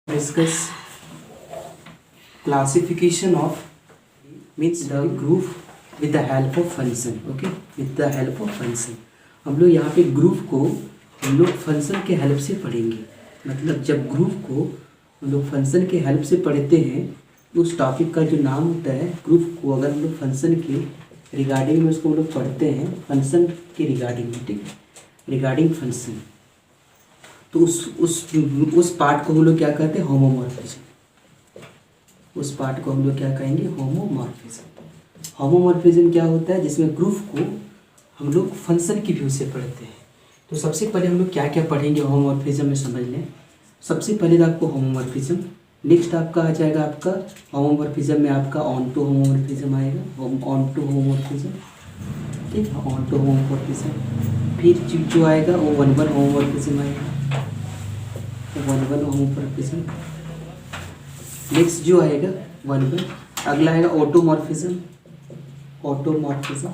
Discuss classification of means the group with the help of function. Okay, with the help of function हम लोग यहाँ पे group को हम लोग फंक्शन के हेल्प से पढ़ेंगे। मतलब जब ग्रुप को हम लोग फंक्शन के हेल्प से पढ़ते हैं तो उस टॉपिक का जो नाम होता है ग्रुप को अगर हम लोग फंक्शन के रिगार्डिंग में उसको हम लोग पढ़ते हैं फंक्शन के रिगार्डिंग में, ठीक है, रिगार्डिंग फंक्शन, तो उस पार्ट को हम लोग क्या कहते हैं, होमोमॉर्फिज्म। उस पार्ट को हम लोग क्या कहेंगे, होमोमॉर्फिज्म। होमोमॉर्फिज्म क्या होता है, जिसमें ग्रुप को हम लोग फंक्शन की व्यू से पढ़ते हैं। तो सबसे पहले हम लोग क्या क्या पढ़ेंगे होमोमॉर्फिज्म में समझ लें। सबसे पहले तो आपको होमोमॉर्फिज्म, नेक्स्ट आपका आ जाएगा आपका होमोमॉर्फिज्म में आपका ऑनटो होमोमॉर्फिज्म आएगा, ऑनटो होमोमॉर्फिज्म, ठीक है, ऑनटो होमोमॉर्फिज्म। फिर जो आएगा वो वन वन होमोमॉर्फिज्म आएगा, वन वन होमोमॉर्फिज्म। नेक्स्ट जो आएगा वन वन, अगला आएगा ऑटोमॉर्फिज्म, ऑटोमॉर्फिज्म।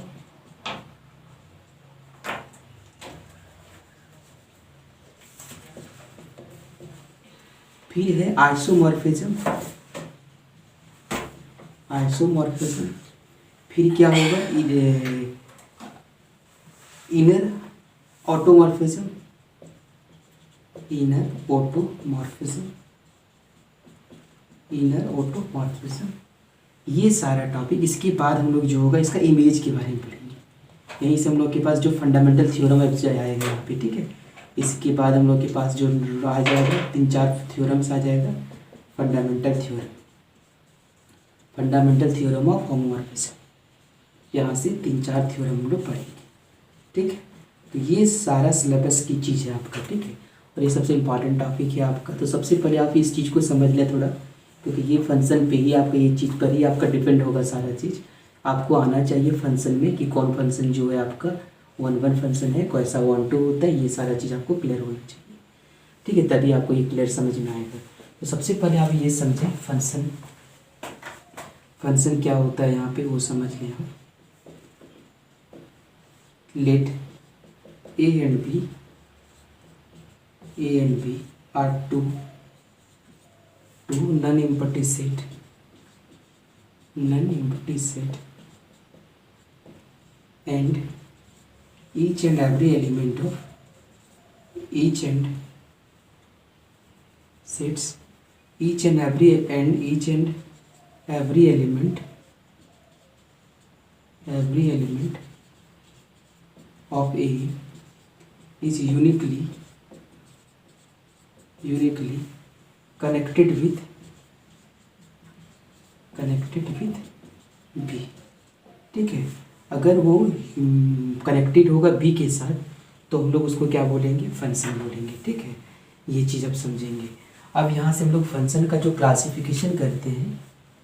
फिर है आइसोमॉर्फिज्म, आइसोमॉर्फिज्म। फिर क्या होगा, inner automorphism, inner automorphism, inner automorphism. ये सारा टॉपिक, इसके बाद हम लोग जो होगा इसका इमेज के बारे में पढ़ेंगे। यहीं से हम लोग के पास जो फंडामेंटल थ्योरम आएगा यहाँ पे, ठीक है। इसके बाद हम लोग के पास जो आ जाएगा 3-4 थ्योरम्स आ जाएगा, fundamental theorem, fundamental theorem of homomorphism. यहाँ से 3-4 थ्योरम हम लोग पढ़ेंगे, ठीक है। तो ये सारा सिलेबस की चीज़ है आपका, ठीक है, और ये सबसे इम्पॉर्टेंट टॉपिक है आपका। तो सबसे पहले आप इस चीज़ को समझ लें थोड़ा, क्योंकि ये फंक्शन पे ही आपका, ये चीज़ पर ही आपका डिपेंड होगा सारा चीज़। आपको आना चाहिए फंक्शन में कि कौन फंक्शन जो है आपका वन वन फंक्शन है, कैसा वन टू होता है, ये सारा चीज़ आपको क्लियर होना चाहिए, ठीक है, तभी आपको ये क्लियर समझ में आएगा। तो सबसे पहले आप ये समझें फंक्शन, फंक्शन क्या होता है यहाँ पे वो समझ लें हम। Let A and B are two non empty set, non empty set, and each and every element of each and sets, each and every element of A is uniquely connected with B, ठीक है। अगर वो connected होगा B के साथ तो हम लोग उसको क्या बोलेंगे, फंक्शन बोलेंगे, ठीक है। ये चीज़ अब समझेंगे। अब यहाँ से हम लोग फंक्शन का जो क्लासिफिकेशन करते हैं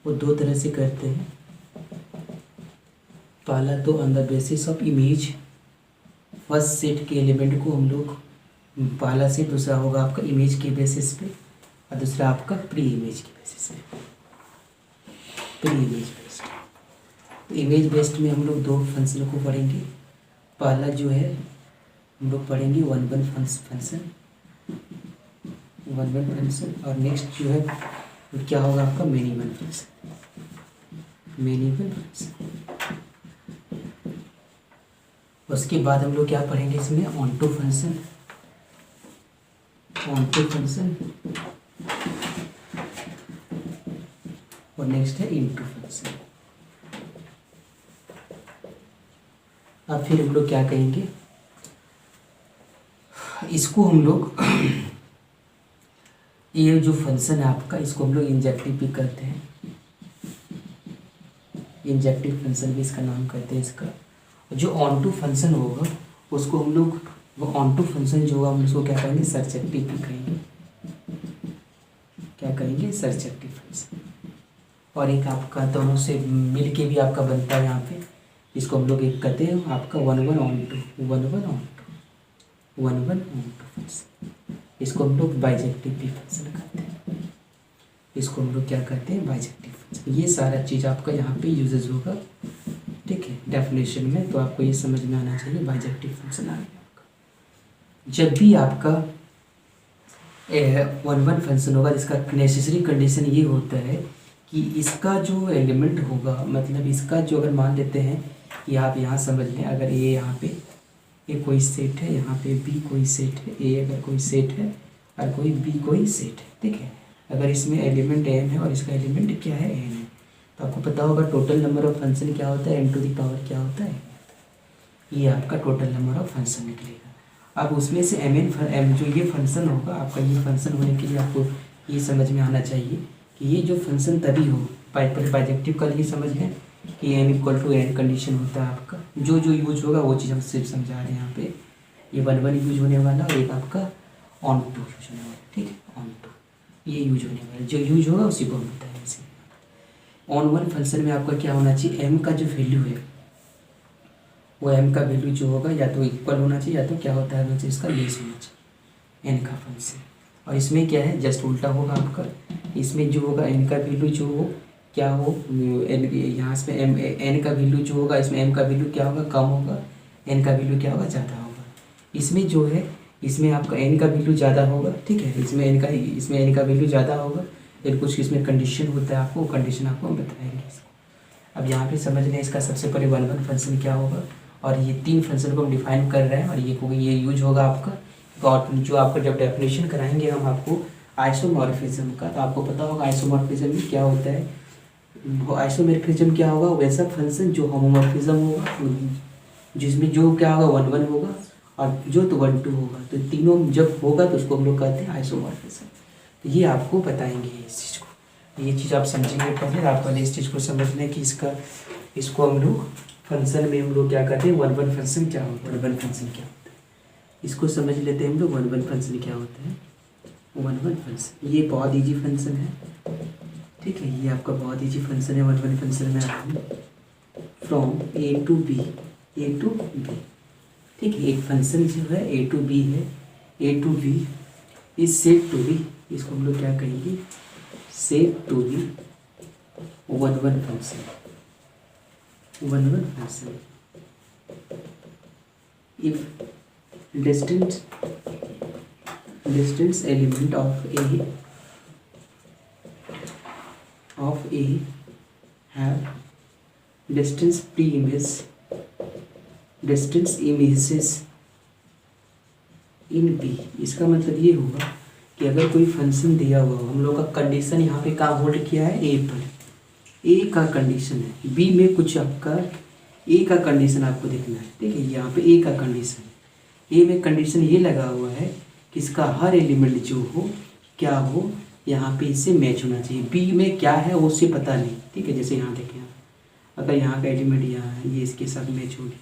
वो 2 तरह से करते हैं। पहला तो on the basis of image, first set के एलिमेंट को हम लोग पहला सेट, दूसरा होगा आपका इमेज के बेसिस पे, और दूसरा आपका प्री इमेज के बेसिस पे, प्री इमेज बेस्ड। तो इमेज बेस्ड में हम लोग 2 फंक्शन को पढ़ेंगे। पहला जो है हम लोग पढ़ेंगे वन वन फंक्शन, और नेक्स्ट जो है क्या होगा आपका many one function, many one function. उसके बाद हम लोग क्या पढ़ेंगे इसमें, ऑनटो फंक्शन, ऑनटो फंक्शन, और नेक्स्ट है इनटू फंक्शन। अब फिर हम लोग क्या कहेंगे, इसको हम लोग ये जो फंक्शन है आपका, इसको हम लोग इंजेक्टिव भी कहते हैं, इंजेक्टिव फंक्शन भी इसका नाम कहते हैं इसका। जो ऑनटू फंक्शन होगा उसको हम लोग, वो ऑनटू फंक्शन जो होगा हम उसको क्या कहेंगे, सरजेक्टिव भी कहेंगे, क्या कहेंगे, सरजेक्टिव फंक्शन। और एक आपका दोनों से मिल के भी आपका बनता है यहाँ पे, इसको हम लोग एक कहते हैं आपका one one onto, one one onto function. इसको हम लोग बाइजेक्टिव भी फंक्शन कहते हैं, इसको हम लोग क्या कहते हैं, बाइजेक्टिव फंक्शन। ये सारा चीज़ आपका यहाँ पे यूजेस होगा, ठीक है, डेफिनेशन में। तो आपको ये समझ में आना चाहिए बाइजेक्टिव फंक्शन आ गया आपका। जब भी आपका वन वन फंक्शन होगा जिसका नेसेसरी कंडीशन ये होता है कि इसका जो एलिमेंट होगा, मतलब इसका जो, अगर मान लेते हैं कि आप यहाँ समझ लें, अगर ये यहाँ पे ए कोई सेट है, यहाँ पे बी कोई सेट है, ए अगर कोई सेट है और कोई बी कोई सेट है, ठीक है। अगर इसमें एलिमेंट एन है और इसका एलिमेंट क्या है, एन है, तो आपको पता होगा टोटल नंबर ऑफ फंक्शन क्या होता है, एन टू द पावर क्या होता है, ये आपका टोटल नंबर ऑफ फंक्शन निकलेगा। अब उसमें से एम जो ये फंक्शन होगा आपका, ये फंक्शन होने के लिए आपको ये समझ में आना चाहिए कि ये जो फंक्शन तभी हो, बाइजेक्टिव का लिए समझ लें कि M equal to N condition होता है आपका, जो जो यूज होगा वो चीज़ हम सिर्फ समझा रहे हैं यहाँ पे। ये वन वन यूज होने वाला और एक आपका ऑन टू यूज होने वाला, ठीक है, ऑन टू ये यूज होने वाला, जो यूज होगा उसी को हम बताएंगे। इसे ऑन वन फंक्शन में आपका क्या होना चाहिए, एम का जो वैल्यू है वो एम का वैल्यू जो होगा या तो इक्वल होना चाहिए या तो क्या होता है इसका लेस होना चाहिए एन का फंक्शन। और इसमें क्या है, जस्ट उल्टा होगा आपका, इसमें जो होगा एन का वैल्यू जो हो क्या हो, एन यहाँ से एम एन का वैल्यू जो होगा, इसमें एम का वैल्यू क्या होगा, कम होगा, एन का वैल्यू क्या होगा, ज़्यादा होगा। इसमें जो है, इसमें आपका एन का वैल्यू ज़्यादा होगा, ठीक है, इसमें एन का वैल्यू ज़्यादा होगा, फिर कुछ इसमें कंडीशन होता है, आपको कंडीशन आपको हम बताएंगे इसको। अब यहाँ पे समझ लें इसका सबसे पहले वन वन फंक्शन क्या होगा, और ये तीन फंक्शन को हम डिफाइन कर रहे हैं, और ये यूज होगा आपका, और जो आपका जब डेफिनेशन कराएंगे हम आपको आइसोमॉर्फिज्म का, तो आपको पता होगा आइसोमॉर्फिज्म में क्या होता है। आइसोमॉर्फिज्म क्या होगा, वैसा फंक्शन जो होमोमॉर्फिज्म होगा, जिसमें जो क्या होगा वन वन होगा और जो तो वन टू होगा, तो तीनों जब होगा तो उसको हम लोग कहते हैं आइसोमॉर्फिज्म। तो ये आपको बताएंगे इस चीज़ को, ये चीज़ आप समझेंगे पहले, आप पहले इस चीज़ को समझने कि इसको हम लोग फंक्शन में हम लोग क्या कहते हैं, वन वन फंक्शन क्या होता है, वन वन फंक्शन क्या होता है, इसको समझ लेते हैं हम लोग। वन वन फंक्शन क्या होता है, वन वन फंक्शन ये बहुत ईजी फंक्शन है, ठीक है, ये आपका बहुत ईजी फंक्शन है। वन वन फंक्शन में आप फ्रॉम ए टू बी, ठीक है, एक फंक्शन जो है ए टू बी है, A to B is said to be, इसको हम लोग क्या कहेंगे, said to be one one function, one one function if distance element of A have distance images in B। इसका मतलब ये होगा कि अगर कोई फंक्शन दिया हुआ हो, हम लोग का कंडीशन यहाँ पे कहाँ होल्ड किया है, ए पर, ए का कंडीशन है, बी में कुछ आपका ए का कंडीशन आपको देखना है, ठीक है, यहाँ पे ए का कंडीशन, ए में कंडीशन ये लगा हुआ है कि इसका हर एलिमेंट जो हो क्या हो, यहाँ पे इससे मैच होना चाहिए। बी में क्या है वो उससे पता नहीं, ठीक है, जैसे यहाँ देखें आप, अगर यहाँ का एलिमेंट यहाँ है, ये इसके साथ मैच हो गया,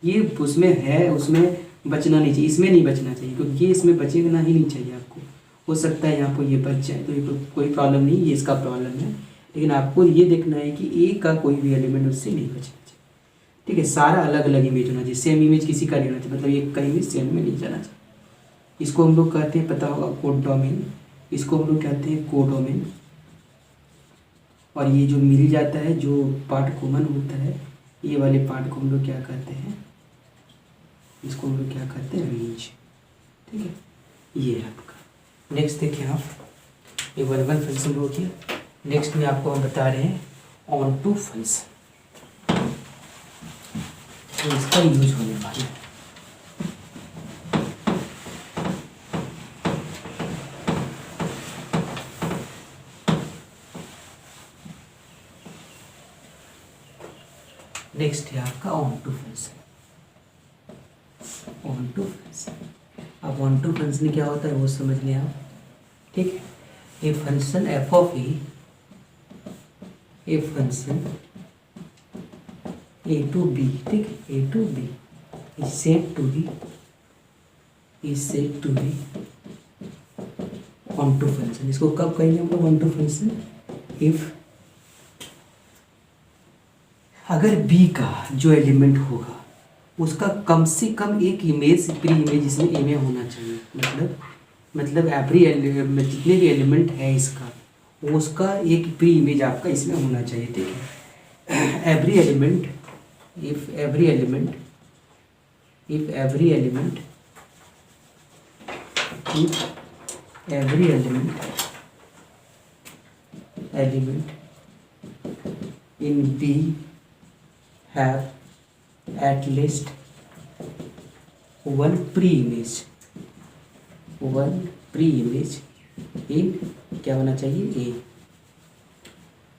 ये उसमें है, उसमें बचना नहीं चाहिए, इसमें नहीं बचना चाहिए, क्योंकि ये इसमें बचेगा ही नहीं चाहिए आपको। हो सकता है यहाँ पर ये बच जाए तो ये कोई प्रॉब्लम नहीं, ये इसका प्रॉब्लम है, लेकिन आपको ये देखना है कि ए का कोई भी एलिमेंट उससे नहीं बचना चाहिए, ठीक है, सारा अलग अलग इमेज होना चाहिए, सेम इमेज किसी का नहीं होना चाहिए, मतलब एक का इमेज सेम में नहीं जाना चाहिए। इसको हम लोग कहते हैं, पता होगा, कोडोमेन, इसको हम लोग कहते हैं कोडोमेन। और ये जो मिल जाता है, जो पार्ट कॉमन होता है, ये वाले पार्ट को हम लोग क्या कहते हैं, इसको हम लोग क्या कहते हैं, रेंज, ठीक है, ये है आपका। नेक्स्ट देखिए आप, ये वन वन फंक्शन हो गया। नेक्स्ट में आपको हम बता रहे हैं ऑन टू फंक्शन, इसका यूज होने वाला है। नेक्स्ट है आपका onto function, onto function. अब ऑन टू फंक्शन क्या होता है वो समझ लें आप, ठीक है, a function F of a function A to B, ठीक है, A to B is said to be onto function. इसको कब कहेंगे हम लोग ऑन टू फंक्शन, इफ अगर बी का जो एलिमेंट होगा उसका कम से कम एक इमेज, प्री इमेज इसमें ए में होना चाहिए, मतलब एवरी जितने भी एलिमेंट है इसका, उसका एक प्री इमेज आपका इसमें होना चाहिए, ठीक है। Every element, if every element if every element in B have at least one pre-image in क्या होना चाहिए, A।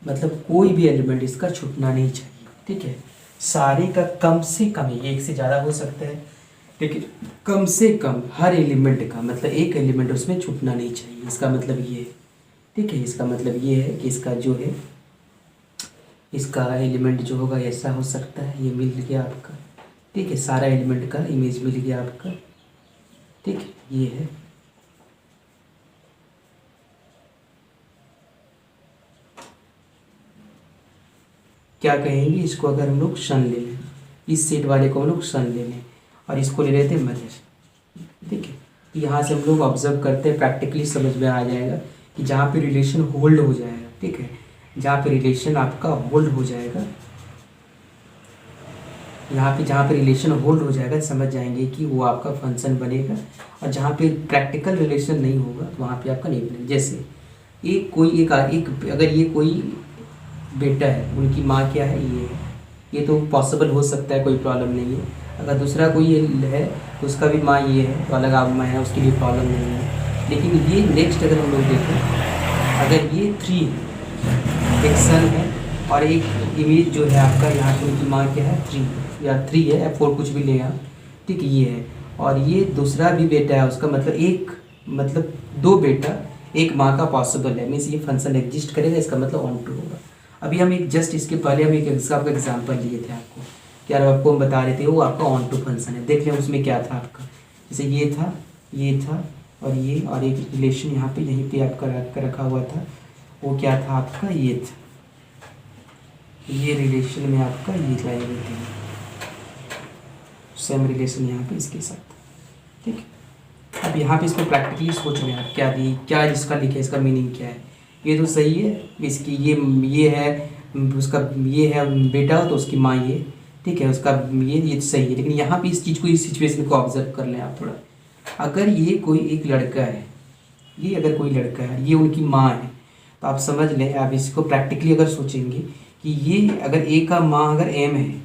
मतलब कोई भी एलिमेंट इसका छूटना नहीं चाहिए, ठीक है। सारे का कम से कम, एक से ज़्यादा हो सकता है, लेकिन कम से कम हर एलिमेंट का मतलब एक एलिमेंट उसमें छूटना नहीं चाहिए। इसका मतलब ये है, ठीक है। इसका मतलब ये है कि इसका जो है, इसका एलिमेंट जो होगा ऐसा हो सकता है, ये मिल गया आपका, ठीक है। सारा एलिमेंट का इमेज मिल गया आपका, ठीक है। ये है, क्या कहेंगे इसको, अगर हम लोग सन ले लें, इस सेट वाले को हम लोग सन ले लें और इसको ले लेते हैं मदर, ठीक है। तो यहाँ से हम लोग ऑब्जर्व करते हैं, प्रैक्टिकली समझ में आ जाएगा कि जहाँ पे रिलेशन होल्ड हो जाएगा, ठीक है, जहाँ पे रिलेशन आपका होल्ड हो जाएगा, यहाँ पे जहाँ पे रिलेशन होल्ड हो जाएगा समझ जाएंगे कि वो आपका फंक्शन बनेगा। और जहाँ पे प्रैक्टिकल रिलेशन नहीं होगा तो वहाँ पे आपका नहीं बनेगा। जैसे एक अगर ये कोई बेटा है, उनकी माँ क्या है, ये तो पॉसिबल हो सकता है, कोई प्रॉब्लम नहीं है। अगर दूसरा कोई है तो उसका भी माँ ये है, तो अलग आप माँ है, उसके लिए प्रॉब्लम नहीं है। लेकिन ये नेक्स्ट अगर हम लोग देखें, अगर ये 3 एक सन है और एक इमेज जो है आपका, यहाँ पे उनकी माँ क्या है, 3 या 3 है, F4 कुछ भी ले आप, ठीक, ये है। और ये दूसरा भी बेटा है उसका, मतलब 2 बेटा एक माँ का पॉसिबल है, मीन्स ये फंक्शन एग्जिस्ट करेगा, इसका मतलब ऑन टू होगा। अभी हम एक जस्ट इसके पहले हम एक आपका एग्जाम्पल लिए थे आपको, क्या आपको हम बता रहे थे वो आपका ऑन टू फंक्शन है। देख लें उसमें क्या था आपका, जैसे ये था और ये, और एक रिलेशन यहाँ पे यहीं पे आपका रखा हुआ था, वो क्या था आपका, ये था, ये रिलेशन में आपका ये लाई हुई थी, सेम रिलेशन यहाँ पे इसके साथ, ठीक है। अब यहाँ पे इसको प्रैक्टिकली सोच रहे हैं आप, क्या इसका लिखे, इसका मीनिंग क्या है। ये तो सही है, इसकी ये है उसका, ये है बेटा तो उसकी माँ ये, ठीक है, उसका ये सही है। लेकिन यहाँ पे इस चीज़ को, इस सिचुएशन को ऑब्जर्व कर लें आप थोड़ा। अगर ये कोई एक लड़का है, ये अगर कोई लड़का है, ये उनकी माँ है, तो आप समझ लें, आप इसको प्रैक्टिकली अगर सोचेंगे कि ये अगर ए का माँ अगर एम है,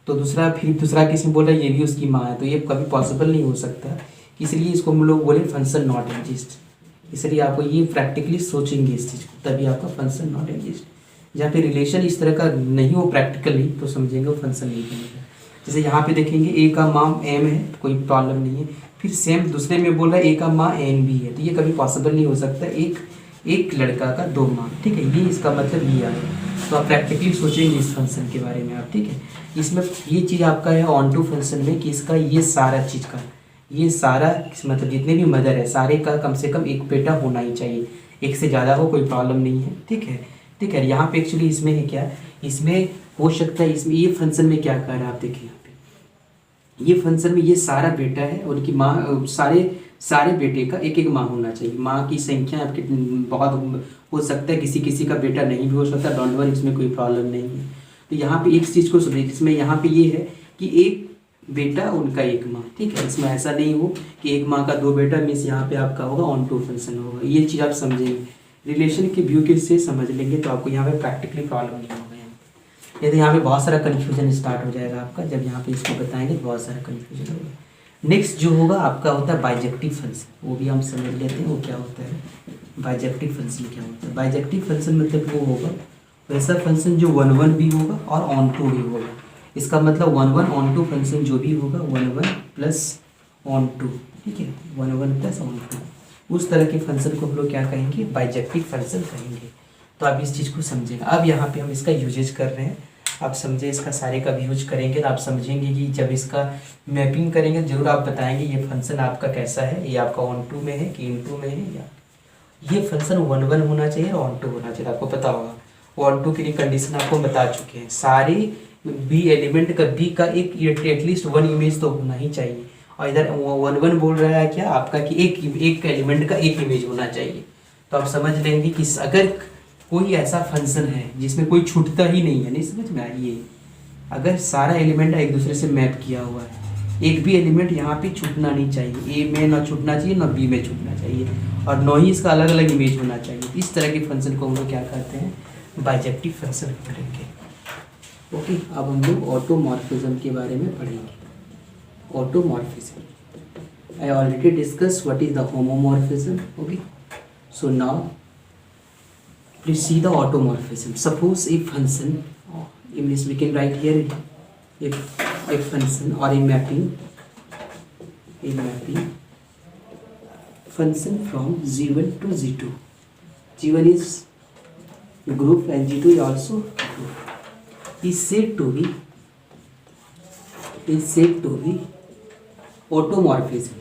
तो दूसरा किसी बोला ये भी उसकी माँ है, तो ये कभी पॉसिबल नहीं हो सकता। इसलिए इसको हम लोग बोले फंक्शन नॉट एग्जिस्ट। इसलिए आपको ये प्रैक्टिकली सोचेंगे इस चीज़ को, तभी आपका फंक्शन नॉट एग्जिस्ट। जहाँ पे रिलेशन इस तरह का नहीं हो प्रैक्टिकली, तो समझेंगे वो फंक्शन नहीं बनेगा। जैसे यहाँ पे देखेंगे ए का माँ एम है, तो कोई प्रॉब्लम नहीं है। फिर सेम दूसरे में बोल रहा है ए का माँ एन भी है, तो ये कभी पॉसिबल नहीं हो सकता, एक लड़का का 2 माँ, ठीक है। ये इसका मतलब ये आएगा। तो आप प्रैक्टिकली सोचेंगे इस फंक्शन के बारे में आप, ठीक है। इसमें ये चीज़ आपका है ऑन टू फंक्शन में कि इसका ये सारा चीज़ का, ये सारा मतलब जितने भी मदर है सारे का कम से कम एक बेटा होना ही चाहिए, एक से ज़्यादा हो कोई प्रॉब्लम नहीं है, ठीक है, ठीक है। यहाँ पे एक्चुअली इसमें है क्या, इसमें हो सकता है, इसमें ये फंक्शन में क्या कर रहा है आप देखिए, यहाँ पे ये फंक्शन में ये सारा बेटा है, उनकी माँ, सारे बेटे का एक माँ होना चाहिए। माँ की संख्या आपकी बहुत हो सकता है, किसी का बेटा नहीं भी हो सकता, डोंट वरी, इसमें कोई प्रॉब्लम नहीं है। तो यहाँ पे एक चीज़ को समझिए, इसमें यहाँ पे ये है कि एक बेटा उनका एक माँ, ठीक है। इसमें ऐसा नहीं हो कि एक माँ का 2 बेटा, मीन्स यहाँ पे आपका होगा ऑन टू फंक्शन होगा। ये चीज़ आप समझेंगे, रिलेशन के व्यू के से समझ लेंगे तो आपको यहाँ पे प्रैक्टिकली प्रॉब्लम नहीं होगा। नहीं तो यहाँ पे बहुत सारा कन्फ्यूजन स्टार्ट हो जाएगा आपका, जब यहाँ पे इसको बताएंगे तो बहुत सारा कन्फ्यूजन होगा। नेक्स्ट जो होगा आपका होता है बाइजेक्टिव फंक्शन, वो भी हम समझ लेते हैं वो क्या होता है। बाइजेक्टिव फंक्शन क्या होता है, बाइजेक्टिव फंक्शन मतलब वो होगा वैसा फंक्शन जो 1 भी होगा और ऑन टू भी होगा। इसका मतलब 1 ऑन टू फंक्शन जो भी होगा 1 प्लस ऑन टू, ठीक है, 1 प्लस ऑन टू, उस तरह के फंक्शन को हम लोग क्या कहेंगे, बाइजेक्टिव फंक्शन कहेंगे। तो आप इस चीज़ को समझेगा। अब यहाँ पे हम इसका यूजेज कर रहे हैं, आप समझे, इसका सारे का यूज करेंगे तो आप समझेंगे कि जब इसका मैपिंग करेंगे जरूर आप बताएंगे ये फंक्शन आपका कैसा है, ये आपका ऑन टू में है कि इन टू में है, या ये फंक्शन 1 होना चाहिए और ऑन टू होना चाहिए। आपको पता होगा ऑन टू के लिए कंडीशन आपको बता चुके हैं, सारे बी एलिमेंट का बी का एक एटलीस्ट 1 इमेज तो होना ही चाहिए। और इधर 1 बोल रहा है क्या आपका कि एक एलिमेंट का एक इमेज होना चाहिए। तो आप समझ लेंगे कि अगर कोई ऐसा फंक्शन है जिसमें कोई छूटता ही नहीं है, नहीं समझ में आइए, अगर सारा एलिमेंट एक दूसरे से मैप किया हुआ है, एक भी एलिमेंट यहाँ पे छूटना नहीं चाहिए, ए में ना छूटना चाहिए ना बी में छूटना चाहिए, और ना ही इसका अलग अलग इमेज होना चाहिए। इस तरह के फंक्शन को हम लोग क्या कहते हैं, बाइजेक्टिव फंक्शन करेंगे। ओके, अब हम लोग ऑटोमॉर्फिज्म के बारे में पढ़ेंगे। Automorphism, I already discuss what is the homomorphism. Okay, so now please see the automorphism. Suppose a function, in this we can write here, if a function or a mapping function from G1 to G2. G1 is group and G2 is also group. Is said to be automorphism.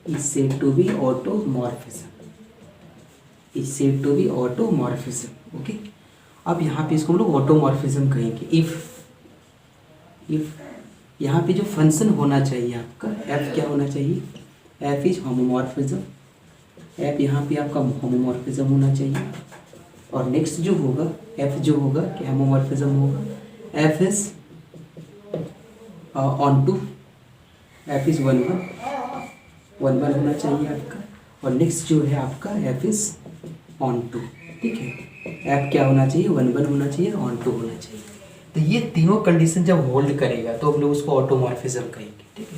Is said to be automorphism. Is said to be automorphism. Okay, अब यहाँ पे इसको हम लोग automorphism कहेंगे। If यहाँ पे जो फंक्शन होना चाहिए आपका, एफ क्या होना चाहिए, एफ इज होमोमॉर्फिज्म। एफ यहाँ पे आपका होमोमॉर्फिज्म होना चाहिए। और नेक्स्ट जो होगा, एफ जो होगा क्या होमोमॉर्फिज्म होगा, F is onto, F is 1 1 होना चाहिए आपका। और नेक्स्ट जो है आपका एफ इज ऑन टू। ठीक है, ऐप क्या होना चाहिए, 1 1 होना चाहिए, ऑन टू होना चाहिए। तो ये तीनों कंडीशन जब होल्ड करेगा तो हम लोग उसको ऑटोमॉर्फिज्म कहेंगे। ठीक है,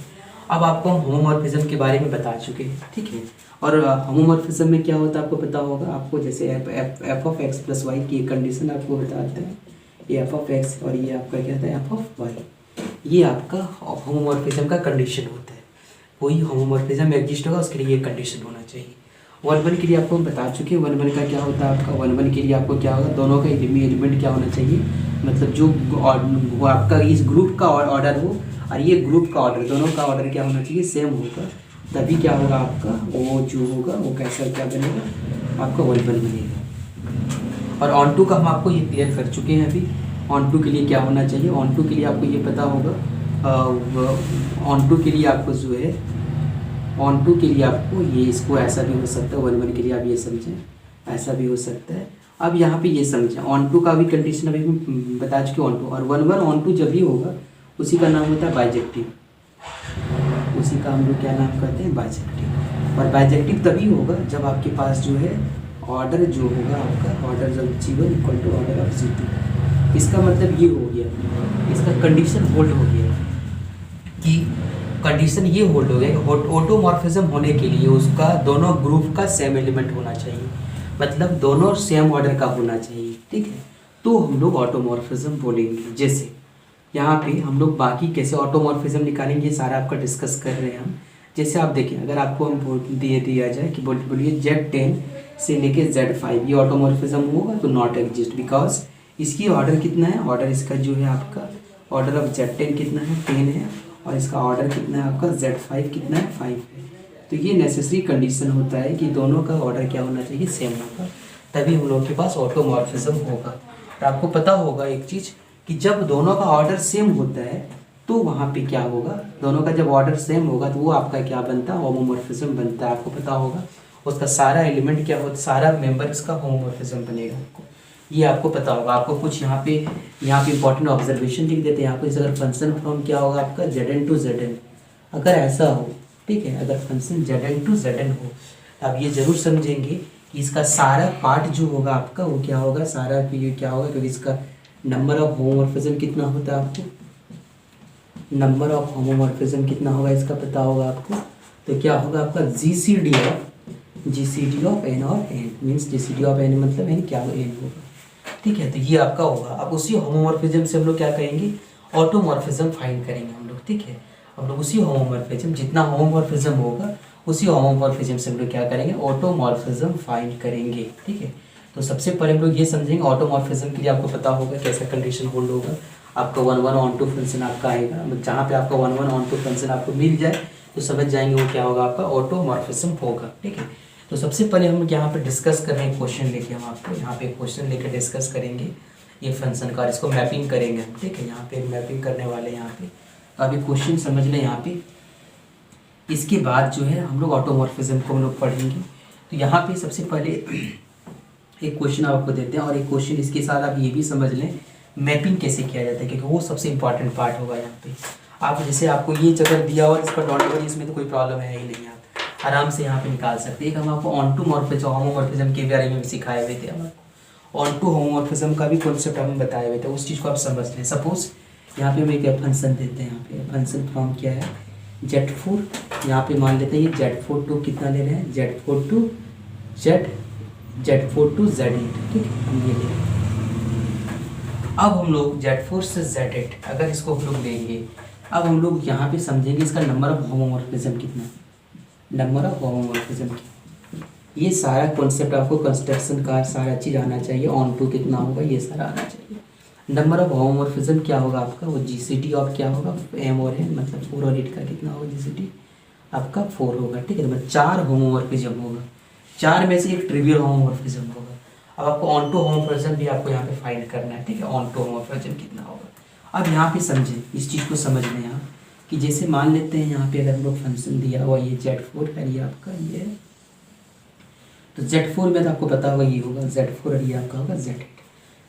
अब आपको हम होमोमॉर्फिज्म के बारे में बता चुके हैं। ठीक है, और होमोमॉर्फिज्म में क्या होता है आपको पता होगा। आपको जैसे F of X plus Y की कंडीशन आपको बताते हैं, ये एफ ऑफ एक्स और ये आपका क्या होता है एफ ऑफ वाई, ये आपका होमोमॉर्फिज्म का कंडीशन होता है। कोई होमोमॉर्फिज्म एग्जिस्ट होगा उसके लिए ये कंडीशन होना चाहिए। 1 1 के लिए आपको हम बता चुके हैं, 1 1 का क्या होता है आपका, 1 1 के लिए आपको क्या होगा, दोनों का एलिमेंट क्या होना चाहिए, मतलब जो वो आपका इस ग्रुप का ऑर्डर हो और ये ग्रुप का ऑर्डर, दोनों का ऑर्डर क्या होना चाहिए, सेम होगा। तभी क्या होगा आपका, वो जो होगा वो कैसा क्या बनेगा आपका 1 1 बनेगा। और ऑन टू का हम आपको ये क्लियर कर चुके हैं अभी। ऑन टू के लिए क्या होना चाहिए, ऑन टू के लिए आपको ये पता होगा, ऑन टू के लिए आपको जो है, ऑन टू के लिए आपको ये इसको ऐसा भी हो सकता है, 1 1 के लिए आप ये समझें, ऐसा भी हो सकता है। अब यहाँ पे ये समझें, ऑन टू का भी कंडीशन अभी हम बता चुके ऑन टू, और 1 1 ऑन टू जब भी होगा उसी का नाम होता है बाइजेक्टिव। उसी का हम लोग क्या नाम कहते हैं, बाइजेक्टिव। और बाइजेक्टिव तभी होगा जब आपके पास जो है ऑर्डर जो होगा आपका, ऑर्डर जब G1 equal to order of G2। इसका मतलब ये हो गया, इसका कंडीशन होल्ड हो गया कि कंडीशन ये होल्ड हो गया, ऑटोमॉर्फिज्म होने के लिए उसका दोनों ग्रुप का सेम एलिमेंट होना चाहिए, मतलब दोनों सेम ऑर्डर का होना चाहिए। ठीक है, तो हम लोग ऑटोमॉर्फिज्म बोलेंगे। जैसे यहाँ पे हम लोग बाकी कैसे ऑटोमॉर्फिज्म निकालेंगे, ये सारा आपका डिस्कस कर रहे हैं हम। जैसे आप देखें, अगर आपको हम दिया जाए कि बोलिए Z10 से लेके Z5 ये ऑटोमॉर्फिज्म होगा तो नॉट एग्जिस्ट, बिकॉज इसकी ऑर्डर कितना है, ऑर्डर इसका जो है आपका ऑर्डर ऑफ Z10 कितना है, 10 है, और इसका ऑर्डर कितना है आपका Z5 कितना है, 5 है। तो ये नेसेसरी कंडीशन होता है कि दोनों का ऑर्डर क्या होना चाहिए, सेम होगा, तभी हम लोग के पास ऑटोमॉर्फिज्म होगा। और आपको पता होगा एक चीज़ कि जब दोनों का ऑर्डर सेम होता है तो वहाँ पे क्या होगा, दोनों का जब ऑर्डर सेम होगा तो वो आपका क्या बनता है, होमोमॉर्फिज्म बनता है। आपको पता होगा उसका सारा एलिमेंट क्या होता है, सारा मेंबर इसका होमोमॉर्फिज्म बनेगा। आपको ये आपको पता होगा। आपको कुछ यहाँ पे इंपॉर्टेंट ऑब्जर्वेशन लिख देते हैं। यहाँ पे अगर फंक्शन फ्रॉम क्या होगा आपका Zn to Zn, अगर ऐसा हो, ठीक है, अगर फंक्शन Zn to Zn हो तो आप ये जरूर समझेंगे कि इसका सारा पार्ट जो होगा आपका वो क्या होगा, सारा पीरियड क्या होगा, क्योंकि इसका नंबर ऑफ होमोमॉर्फिज्म कितना होता है, आपको नंबर ऑफ होमोमॉर्फिज्म कितना होगा इसका पता होगा आपको। तो क्या होगा आपका GCD ऑफ n और n, मीन्स GCD ऑफ n मतलब n क्या होगा, n होगा। ठीक है, तो ये आपका होगा। अब उसी होमोमॉर्फिज्म से हम लोग क्या करेंगे, ऑटोमॉर्फिज्म फाइंड करेंगे हम लोग। ठीक है, हम लोग उसी होमोमॉर्फिज्म, जितना होमोमॉर्फिज्म होगा उसी होमोमॉर्फिज्म से हम लोग क्या करेंगे, ऑटोमॉर्फिज्म फाइंड करेंगे। ठीक है, तो सबसे पहले हम लोग ये समझेंगे ऑटोमॉर्फिज्म के लिए आपको पता होगा कैसा कंडीशन होल्ड होगा। आपका 1 1 ऑन टू फंक्शन आपका आएगा, जहाँ पे आपका 1 1 ऑन टू फंक्शन आपको मिल जाए तो समझ जाएंगे वो क्या होगा, आपका ऑटोमॉर्फिज्म होगा। ठीक है, तो सबसे पहले हम यहाँ पे डिस्कस कर रहे हैं क्वेश्चन लेके, हम आपको यहाँ पे क्वेश्चन लेके डिस्कस करेंगे ये फंक्शन का, इसको मैपिंग करेंगे हम। ठीक है, यहाँ पे मैपिंग करने वाले यहाँ पे, अभी क्वेश्चन समझ लें यहाँ पे। इसके बाद जो है हम लोग ऑटोमॉर्फिज्म को हम लोग पढ़ेंगे। तो यहाँ पे सबसे पहले एक क्वेश्चन आपको देते हैं, और एक क्वेश्चन इसके साथ आप ये भी समझ लें मैपिंग कैसे किया जाता है, क्योंकि वो सबसे इंपॉर्टेंट पार्ट होगा यहाँ पे। आप जैसे आपको ये जगह दिया और इस पर डॉट बनी, इसमें तो कोई प्रॉब्लम है ही नहीं, आप आराम से यहाँ पे निकाल सकते हैं। एक हम आपको ऑन टू मॉर्फिज्म होमोमॉर्फिज्म के बारे में भी सिखाए हुए थे, हम आपको ऑन टू होमोमॉर्फिज्म का भी कॉन्सेप्ट हम बताए हुए थे, उस चीज़ को आप समझ लें। सपोज यहाँ पे हम एक फंक्शन देते हैं, यहाँ पे फंक्शन फॉर्म क्या है Z4, यहाँ पे मान लेते हैं ये Z4 टू कितना ले रहे हैं, Z4 टू Z8, ठीक है, हम ये ले रहे हैं। अब हम लोग Z4 से Z8 अगर इसको हम लोग लेंगे, अब हम लोग यहाँ पे समझेंगे इसका नंबर ऑफ होमोमॉर्फिज्म कितना, नंबर ऑफ होमोमॉर्फिज्म की ये सारा कॉन्सेप्ट आपको कंस्ट्रक्शन का सारा चीज़ आना चाहिए। ऑन टू कितना होगा ये सारा आना चाहिए। नंबर ऑफ होमोमॉर्फिज्म क्या होगा आपका, वो GCD ऑफ क्या होगा M और N, मतलब 4 और 8 का कितना होगा GCD आपका 4 होगा, ठीक है। मतलब 4 होमोमॉर्फिज्म होगा, 4 में से एक ट्रिवियल होमोमॉर्फिज्म होगा। अब आपको ऑन टू होमोमॉर्फिज्म भी आपको यहाँ पे फाइंड करना है, ठीक है, ऑन टू होमोमॉर्फिज्म कितना होगा। अब यहाँ पे समझें, इस चीज़ को समझ लें आप कि जैसे मान लेते हैं यहाँ पे अगर हम लोग फंक्शन दिया हुआ ये Z4 है, ये आपका ये है, तो Z4 में तो आपको पता होगा ये होगा Z4 और ये आपका होगा Z8।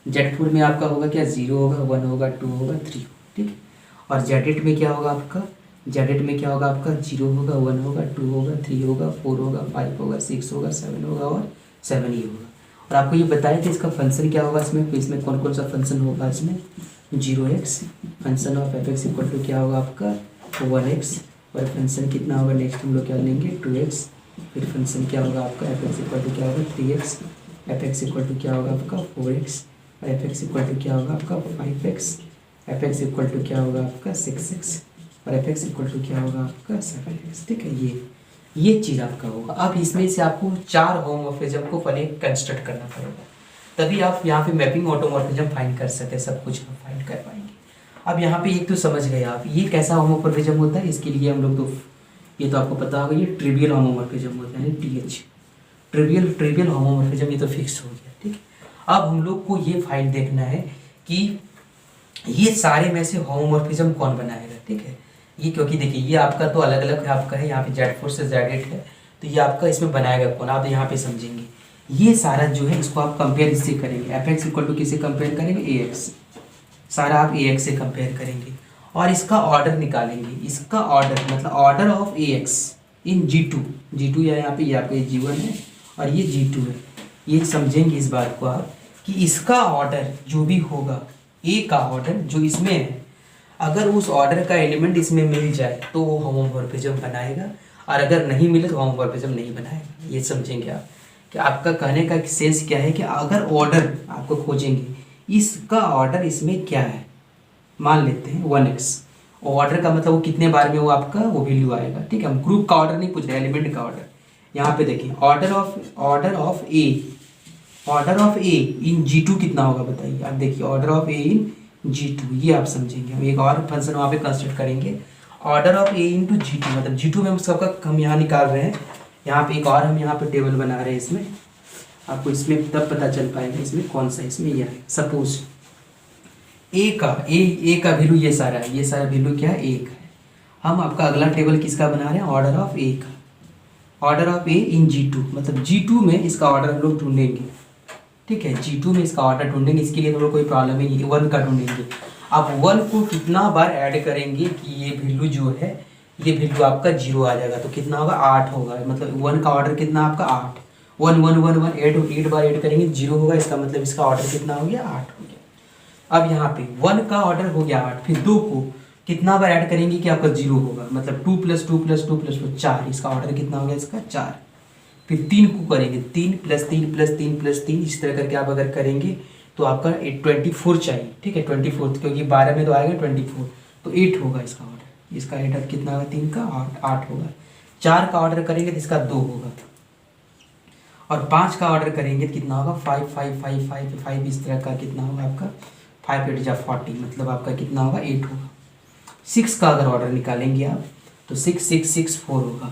Z4 में आपका होगा क्या, 0 होगा, 1 होगा, 2 होगा, 3 होगा, ठीक है। और Z8 में क्या होगा आपका, Z8 में क्या होगा आपका, 0 होगा, 1 होगा, 2 होगा, 3 होगा, 4 होगा, 5 होगा, 6 होगा, 7 होगा और 7 ही होगा। और आपको ये बताया कि इसका फंक्शन क्या होगा, इसमें कौन कौन सा फंक्शन होगा, इसमें 0x function of fx equal to क्या होगा आपका 1x, और फंक्शन कितना होगा नेक्स्ट हम लोग क्या लेंगे 2x, फिर फंक्शन क्या होगा आपका fx इक्वल टू क्या होगा 3x, fx इक्वल टू क्या होगा आपका 4x, और fx इक्वल टू क्या होगा आपका 5x, fx इक्वल टू क्या होगा आपका 6x, और fx इक्वल टू क्या होगा आपका 7x, ठीक है। ये चीज़ आपका होगा। अब इसमें से आपको 4 होमोमॉर्फिज्म को पहले कंस्ट्रक्ट करना पड़ेगा, तभी आप यहाँ पे मैपिंग ऑटोमॉर्फिज्म फाइंड कर सकते हैं, सब कुछ आप फाइंड कर पाएंगे। अब यहाँ पे एक तो समझ गए आप ये कैसा होमोमॉर्फिज्म होता है, इसके लिए हम लोग तो ये तो आपको पता होगा, ये ट्रिवियल होमोमॉर्फिज्म होता है, TH ट्रिवियल होमोमॉर्फिज्म, ये तो फिक्स हो गया, ठीक है। अब हम लोग को ये फाइंड देखना है कि ये सारे में से होमोमॉर्फिज्म कौन बनाएगा, ठीक है। ये क्योंकि देखिए ये आपका तो अलग अलग आपका है, यहाँ पे Z4 से Z8 है, तो ये आपका इसमें बनाएगा कौन, आप यहाँ पे समझेंगे। ये सारा जो है इसको आप कंपेयर इससे करेंगे, fx इक्वल टू किसे कंपेयर करेंगे, ax, सारा आप ax से कंपेयर करेंगे और इसका ऑर्डर निकालेंगे। इसका ऑर्डर मतलब order of ax in G2 या यहाँ पे ये आपका G1 है और ये G2 है। ये समझेंगे इस बात को आप कि इसका ऑर्डर जो भी होगा, a का ऑर्डर जो इसमें है, अगर उस ऑर्डर का एलिमेंट इसमें मिल जाए तो वो होमोमॉर्फिज्म बनाएगा, और अगर नहीं मिले तो होमोमॉर्फिज्म नहीं बनाएगा। ये समझेंगे आप कि आपका कहने का सेंस क्या है कि अगर ऑर्डर आपको खोजेंगे, इसका ऑर्डर इसमें क्या है, मान लेते हैं 1x, ऑर्डर का मतलब वो कितने बार में वो आपका वो वैल्यू आएगा, ठीक है। हम ग्रुप का ऑर्डर नहीं पूछ रहे, एलिमेंट का ऑर्डर। यहाँ पे देखिए order of A in G2 कितना होगा बताइए आप, देखिए order of A in G2, ये आप समझेंगे। हम एक और फंक्शन वहाँ पे कंस्ट्रक्ट करेंगे, order of A into G2, मतलब G2 में हम सबका हम यहाँ निकाल रहे हैं, यहाँ पे एक और हम यहाँ पे टेबल बना रहे हैं, इसमें आपको इसमें तब पता चल पाएगा इसमें कौन सा इसमें यह है। सपोज ए का वैल्यू ये सारा है, ये सारा वैल्यू क्या है 1 है। हम आपका अगला टेबल किसका बना रहे हैं, ऑर्डर ऑफ ए का, order of A in G2, मतलब G2 में इसका ऑर्डर हम लोग ढूंढेंगे, ठीक है। G2 में इसका ऑर्डर ढूंढेंगे, इसके लिए हम लोग कोई प्रॉब्लम ही नहीं है, 1 का ढूंढेंगे। आप 1 को कितना बार ऐड करेंगे कि ये वैल्यू जो है ये वैल्यू आपका 0 आ जाएगा, तो कितना होगा 8 होगा, मतलब 1 का ऑर्डर कितना आपका 8, 1 1 1 1 8 बार ऐड करेंगे 0 होगा, इसका मतलब इसका ऑर्डर कितना हो गया 8 हो गया। अब यहाँ पे 1 का ऑर्डर हो गया 8, फिर 2 को कितना बार ऐड करेंगे कि आपका 0 होगा, मतलब 2 + 2 + 2 + 2 4, इसका ऑर्डर कितना हो गया इसका 4। फिर 3 को करेंगे 3 + 3 + 3 + 3, इस तरह करके आप अगर करेंगे तो आपका 24 चाहिए, ठीक है। 24 क्योंकि 12 में तो आएगा 24, तो 8 होगा इसका ऑर्डर, इसका ऑर्डर कितना होगा 3 का 8 होगा। 4 का ऑर्डर करेंगे तो इसका 2 होगा, और 5 का ऑर्डर करेंगे तो कितना होगा 5 5 5 5 5, इस तरह का कितना होगा आपका 5 8 जा 40, मतलब आपका कितना होगा 8 होगा। 6 का अगर ऑर्डर निकालेंगे आप तो 6 6 6 4 होगा,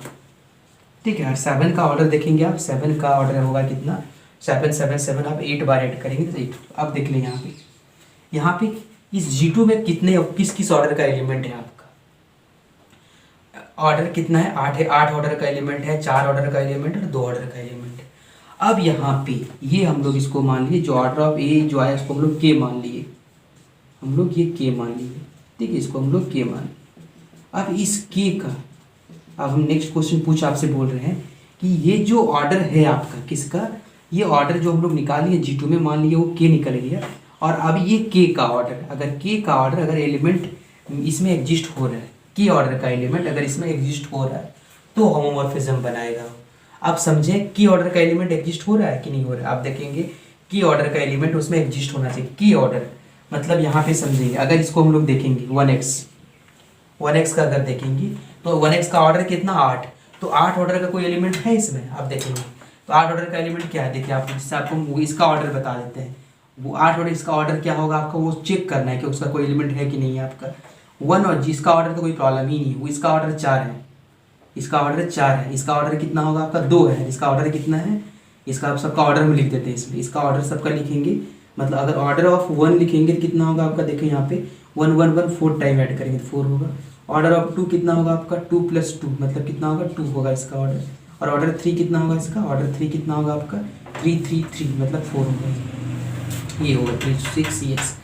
ठीक है। और 7 का ऑर्डर देखेंगे आप, 7 का ऑर्डर होगा कितना 7 7 7, आप 8 बार ऐड करेंगे तो 8। अब देख लें यहाँ पे इस G2 में कितने किस ऑर्डर का एलिमेंट है, आपका ऑर्डर कितना है 8 है, 8 ऑर्डर का एलिमेंट है, 4 ऑर्डर का एलिमेंट है, 2 ऑर्डर का एलिमेंट है। अब यहाँ पे ये हम लोग इसको मान लिए, जो ऑर्डर ऑफ ए जो आया इसको हम लोग K मान लिए, हम लोग ये K मान लिए, ठीक है, इसको हम लोग K मान लिए। अब इस के का, अब हम नेक्स्ट क्वेश्चन पूछ आपसे बोल रहे हैं कि ये जो ऑर्डर है आपका किसका, ये ऑर्डर जो हम लोग निकाल लिए G2 में, मान लिए वो के निकल गया, और अब ये के का ऑर्डर, अगर के का ऑर्डर अगर एलिमेंट इसमें एग्जिस्ट हो रहा है, के ऑर्डर का एलिमेंट अगर इसमें एग्जिस्ट हो रहा है तो होमोमॉर्फिज्म बनाएगा। आप समझें की ऑर्डर का एलिमेंट एग्जिस्ट हो रहा है कि नहीं हो रहा है। आप देखेंगे की ऑर्डर का एलिमेंट उसमें एग्जिस्ट होना चाहिए। की ऑर्डर मतलब यहाँ पे समझेंगे, अगर इसको हम लोग देखेंगे 1x का अगर देखेंगे तो 1x का ऑर्डर कितना 8, तो 8 ऑर्डर का कोई एलिमेंट है इसमें। आप देखेंगे तो 8 ऑर्डर का एलिमेंट क्या है, देखिए आप जिससे आपको इसका ऑर्डर बता देते हैं, वो 8 ऑर्डर इसका ऑर्डर क्या होगा आपको वो चेक करना है कि उसका कोई एलिमेंट है कि नहीं है आपका 1, और जिसका ऑर्डर तो कोई प्रॉब्लम ही नहीं है, वो इसका ऑर्डर 4 है, इसका ऑर्डर 4 है, इसका ऑर्डर कितना होगा आपका 2 है, इसका ऑर्डर कितना है, इसका आप सबका ऑर्डर में लिख देते हैं इसमें, इसका ऑर्डर सबका लिखेंगे, मतलब अगर ऑर्डर ऑफ 1 लिखेंगे तो कितना होगा आपका, देखिए यहाँ पे 1 1 1 4 टाइम ऐड करेंगे तो 4 होगा। ऑर्डर ऑफ 2 कितना होगा आपका 2 + 2 मतलब कितना होगा 2 होगा इसका ऑर्डर, और ऑर्डर 3 कितना होगा इसका, ऑर्डर 3 कितना होगा आपका 3 3 3 मतलब 4 होगा, ये होगा 3 6 6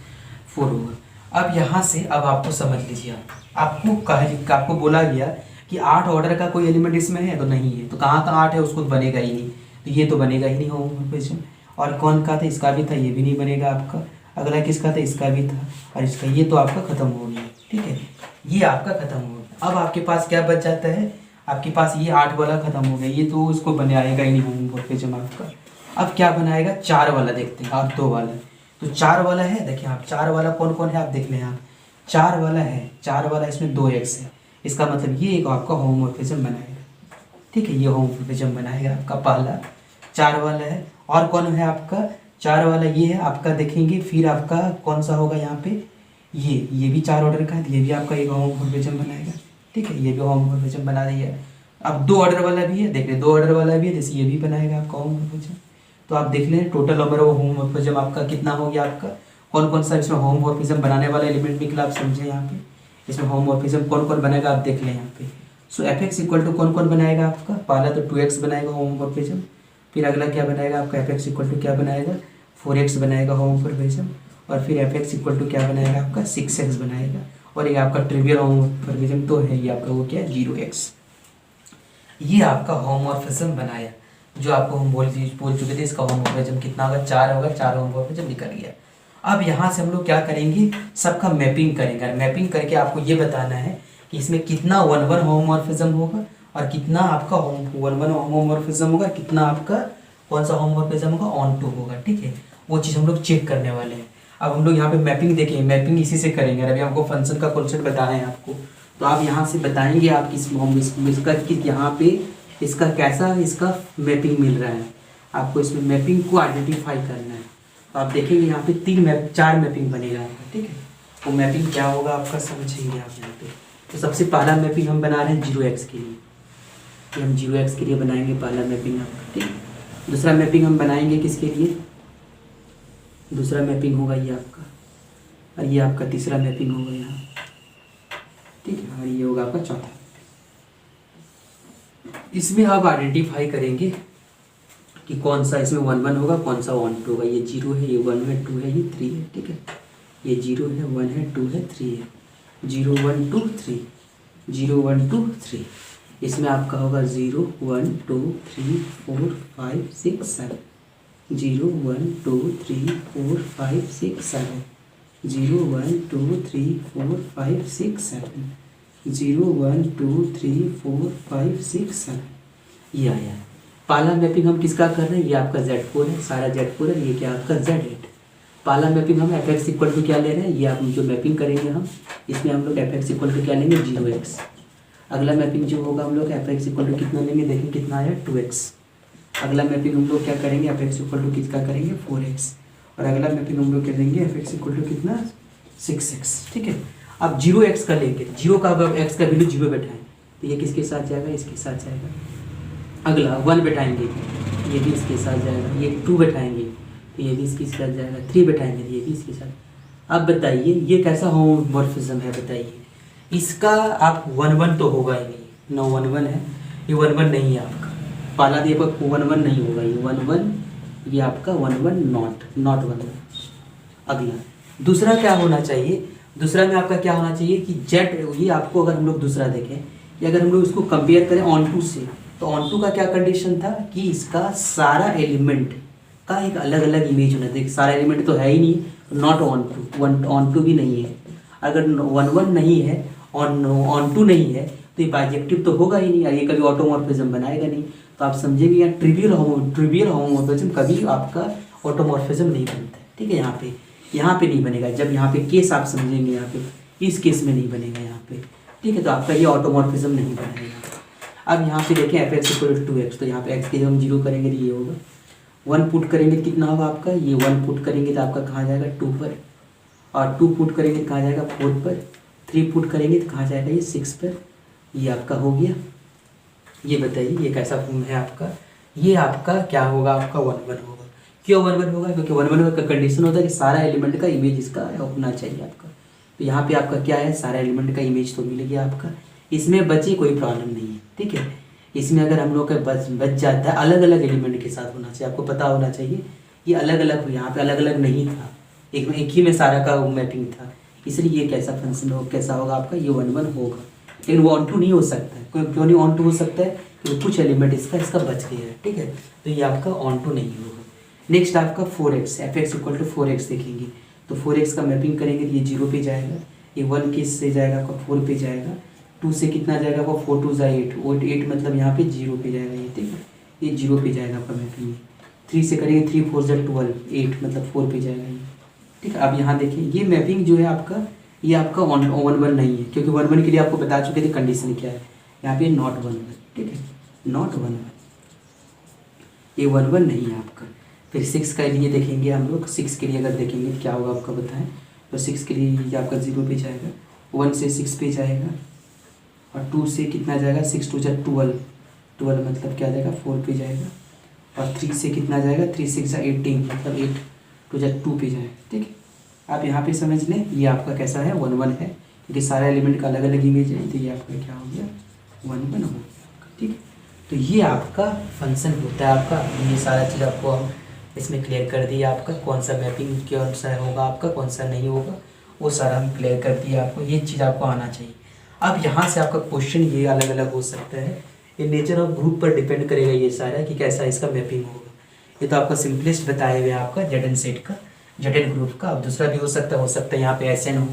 4 होगा। अब यहाँ से अब आपको समझ लीजिए, आपको बोला गया कि 8 ऑर्डर का कोई एलिमेंट इसमें है तो नहीं है, तो कहाँ का 8 है उसको तो बनेगा ही नहीं, तो ये तो बनेगा ही नहीं होमोमॉर्फिज्म। और कौन का था, इसका भी था, ये भी नहीं बनेगा आपका। अगला किसका था, इसका भी था, और इसका, ये तो आपका खत्म हो गया। ठीक है, ये आपका खत्म हो गया। अब आपके पास क्या बच जाता है, आपके पास ये 8 वाला खत्म हो गया, ये तो इसको बनाएगा ही नहीं होमोमॉर्फिज्म आपका। अब क्या बनाएगा, 4 वाला देखते हैं, और 2 वाला। तो 4 वाला है, देखिए आप 4 वाला कौन कौन है आप देख लें, आप 4 वाला है, 4 वाला इसमें 2x है, इसका मतलब ये एक आपका होमोमॉर्फिज्म बनाएगा। ठीक है, ये होमोमॉर्फिज्म बनाएगा आपका पहला 4 वाला है। और कौन है आपका 4 वाला, ये है आपका, देखेंगे फिर आपका कौन सा होगा यहाँ पे, ये भी 4 ऑर्डर का है, ये भी आपका एक होमोमॉर्फिज्म बनाएगा। ठीक है, ये भी होमोमॉर्फिज्म बना दिया। अब 2 ऑर्डर वाला भी है, देख रहे 2 ऑर्डर वाला भी है, जैसे ये भी बनाएगा आपका होमोमॉर्फिज्म। तो आप देख लें टोटल नंबर ऑफ होमोमॉर्फिज्म आपका कितना हो गया, आपका कौन कौन सा इसमें होमोमॉर्फिज्म बनाने वाला एलिमेंट निकला, आप समझे यहाँ पे इसमें होमोमॉर्फिज्म कौन कौन बनेगा आप देख लें यहाँ पे। सो fx इक्वल टू कौन कौन बनाएगा आपका, पहला तो 2x बनाएगा होमोमॉर्फिज्म, फिर अगला क्या बनाएगा आपका fx इक्वल टू क्या बनाएगा 4x बनाएगा होमोमॉर्फिज्म, और फिर fx इक्वल टू क्या बनाएगा आपका 6x बनाएगा, और ये आपका ट्रिवियल होमोमॉर्फिज्म तो है ये आपका, वो क्या है 0x। ये आपका होमोमॉर्फिज्म बनाया, जो आपको हम बोल चुके थे, इसका होमोमॉर्फिज्म कितना होगा 4 होगा, 4 होमोमॉर्फिज्म निकल गया। अब यहाँ से हम लोग क्या करेंगे, सबका मैपिंग करेंगे, और मैपिंग करके आपको ये बताना है कि इसमें कितना 1 1 होमोमॉर्फिज्म होगा, और कितना आपका 1 1 होमोमॉर्फिज्म होगा, कितना आपका कौन सा होमोमॉर्फिज्म होगा ऑन 2 होगा। ठीक है, वो चीज़ हम लोग चेक करने वाले हैं। अब हम लोग यहाँ पे मैपिंग देखेंगे, मैपिंग इसी से करेंगे। अभी हमको फंक्शन का कॉन्सेप्ट बताना है आपको, तो आप यहाँ से बताएंगे आप इसका कि यहाँ पे इसका कैसा इसका मैपिंग मिल रहा है, आपको इसमें मैपिंग को आइडेंटिफाई करना है। तो आप देखेंगे यहाँ पे 4 मैपिंग बनेगा आपका। ठीक है, वो मैपिंग क्या होगा आपका समझेंगे आप यहाँ पे। तो सबसे पहला मैपिंग हम बना रहे हैं 0x के लिए, कि हम 0x के लिए बनाएंगे पहला मैपिंग आपका। ठीक है, दूसरा मैपिंग हम बनाएंगे किसके लिए, दूसरा मैपिंग होगा ये आपका, और ये आपका तीसरा मैपिंग होगा यहाँ। ठीक है, और ये होगा आपका चौथा। इसमें आप आइडेंटिफाई करेंगे कि कौन सा इसमें 1 1 होगा, कौन सा 1 2 होगा। ये 0 है, ये 1 है, 2 है, ये 3 है। ठीक है, ये 0 है, 1 है, 2 है, 3 है, 0 1 2 3, 0 1 2 3। इसमें आपका होगा 0 1 2 3 4 5 6 7, 0 1 2 3 4 5 6 7, 0 1 2 3 4 5 6 7, 0 1 2 3 4 5 6 7। ये आया। पहला मैपिंग हम किसका कर रहे हैं, ये आपका Z4 है, सारा Z4 है, ये क्या आपका Z8। पहला मैपिंग हम fx इक्वल टू क्या ले रहे हैं, ये आप जो मैपिंग करेंगे हम, इसमें हम लोग fx इक्वल टू क्या लेंगे 0x। अगला मैपिंग जो होगा हम लोग fx इक्वल टू कितना लेंगे, देखें कितना आया 2x। अगला मैपिंग हम लोग क्या करेंगे, fx इक्वल टू किसका करेंगे 4x, और अगला मैपिंग हम लोग क्या लेंगे fx इक्वल टू कितना 6x। ठीक है, अब 0x का लेंगे, 0 का अगर x का वैल्यू 0 बैठाएं तो ये किसके साथ जाएगा, इसके साथ जाएगा। अगला 1 बैठाएंगे, ये भी इसके साथ जाएगा। ये 2 बैठाएंगे तो ये भी इसके साथ जाएगा। 3 बैठाएंगे तो ये भी इसके साथ। अब बताइए ये कैसा होमोमॉर्फिज्म है, बताइए इसका। आप 1 1 तो होगा ही नहीं, 9 1 1 है, ये 1 1 नहीं है आपका। पहला दिए पर 1 1 नहीं होगा, ये 1 1, ये आपका 1 1 नॉट 1 1। अगला दूसरा क्या होना चाहिए, दूसरा में आपका क्या होना चाहिए कि जेड, ये आपको अगर हम लोग दूसरा देखें या अगर हम लोग इसको कंपेयर करें ऑन टू से, तो ऑन टू का क्या कंडीशन था कि इसका सारा एलिमेंट का एक अलग अलग इमेज होना चाहिए। सारा एलिमेंट तो है ही नहीं, not onto, one onto भी नहीं है। अगर वन वन नहीं है, ऑन टू नहीं है, तो ये बाइजेक्टिव तो होगा ही नहीं, और ये कभी ऑटोमॉर्फिज्म बनाएगा नहीं। तो आप समझेंगे यहाँ ट्रिवियल होमोमॉर्फिज्म कभी आपका ऑटोमॉर्फिज्म नहीं बनता है, ठीक है। यहाँ पे नहीं बनेगा। जब यहाँ पे केस आप समझेंगे, यहाँ पे इस केस में नहीं बनेगा यहाँ पे, ठीक है। तो आपका ये ऑटोमॉर्फिज्म नहीं बनेगा। अब यहाँ पे देखें F X equal to X, तो यहाँ पे एक्स के जब हम 0 करेंगे तो ये होगा। 1 पुट करेंगे तो कितना होगा आपका, ये 1 पुट करेंगे तो आपका कहाँ जाएगा 2 पर, और 2 पुट करेंगे तो कहाँ जाएगा 4 पर, 3 पुट करेंगे तो कहाँ जाएगा ये 6 पर। ये आपका हो गया। ये बताइए ये कैसा फॉर्म है आपका, ये आपका क्या होगा, आपका 1 1 होगा। क्यों 1 1 होगा, क्योंकि 1 1 का कंडीशन होता है कि सारा एलिमेंट का इमेज इसका होना चाहिए आपका। तो यहाँ पे आपका क्या है, सारा एलिमेंट का इमेज तो मिल गया आपका, इसमें बची कोई प्रॉब्लम नहीं है, ठीक है। इसमें अगर हम लोग का बच जाता है, अलग अलग एलिमेंट के साथ होना चाहिए, आपको पता होना चाहिए ये अलग अलग, यहाँ पे अलग अलग नहीं था, एक ही में सारा का मैपिंग था, इसलिए ये कैसा फंक्शन हो, कैसा होगा आपका, ये 1 1 होगा। लेकिन वो ऑन टू नहीं हो सकता है, क्यों नहीं ऑन टू हो सकता है, क्योंकि कुछ एलिमेंट इसका बच गया है, ठीक है। तो ये आपका ऑन टू नहीं होगा। नेक्स्ट आपका 4x, F X equal to 4x देखेंगे, तो 4x का मैपिंग करेंगे तो ये 0 पे जाएगा, ये 1 के से जाएगा आपका 4 पे जाएगा, 2 से कितना जाएगा आपका 4 2 8, 8 मतलब यहाँ पे 0 पे जाएगा ये, ठीक है। ये 0 पे जाएगा आपका मैपिंग। 3 से करेंगे 3 4 12, 8 मतलब 4 पे जाएगा ये, ठीक है। अब यहाँ देखिए ये मैपिंग जो है आपका, ये आपका 1 1 नहीं है, क्योंकि 1 1 के लिए आपको बता चुके थे कंडीशन क्या है, यहाँ पे नॉट 1 1, ठीक है, नॉट 1 1, ये 1 1 नहीं है आपका। फिर 6 के लिए देखेंगे हम लोग, 6 के लिए अगर देखेंगे तो क्या होगा आपका बताएं, तो 6 के लिए ये आपका 0 पे जाएगा, 1 से 6 पे जाएगा, और 2 से कितना जाएगा 6 2 12, 12 मतलब क्या जाएगा 4 पे जाएगा, और 3 से कितना जाएगा 3 6 18 मतलब 8 2 पे जाएगा, ठीक है। आप यहाँ पे समझ लें ये आपका कैसा है 1 1 है, क्योंकि सारा एलिमेंट का अलग अलग इमेज है, तो ये आपका क्या हो गया 1 1 हो गया, ठीक है। तो ये आपका फंक्शन होता है आपका। ये सारा चीज़ आपको हम इसमें क्लियर कर दिया, आपका कौन सा मैपिंग कौन सा होगा आपका, कौन सा नहीं होगा, वो सारा हम क्लियर कर दिया आपको। ये चीज़ आपको आना चाहिए। अब यहाँ से आपका क्वेश्चन ये अलग अलग हो सकता है, ये नेचर ऑफ ग्रुप पर डिपेंड करेगा ये सारा कि कैसा इसका मैपिंग होगा। ये तो आपका सिंपलेस्ट बताया हुआ है आपका जेड सेट का, जेड ग्रुप का। अब दूसरा भी हो सकता है यहाँ पे SN हो,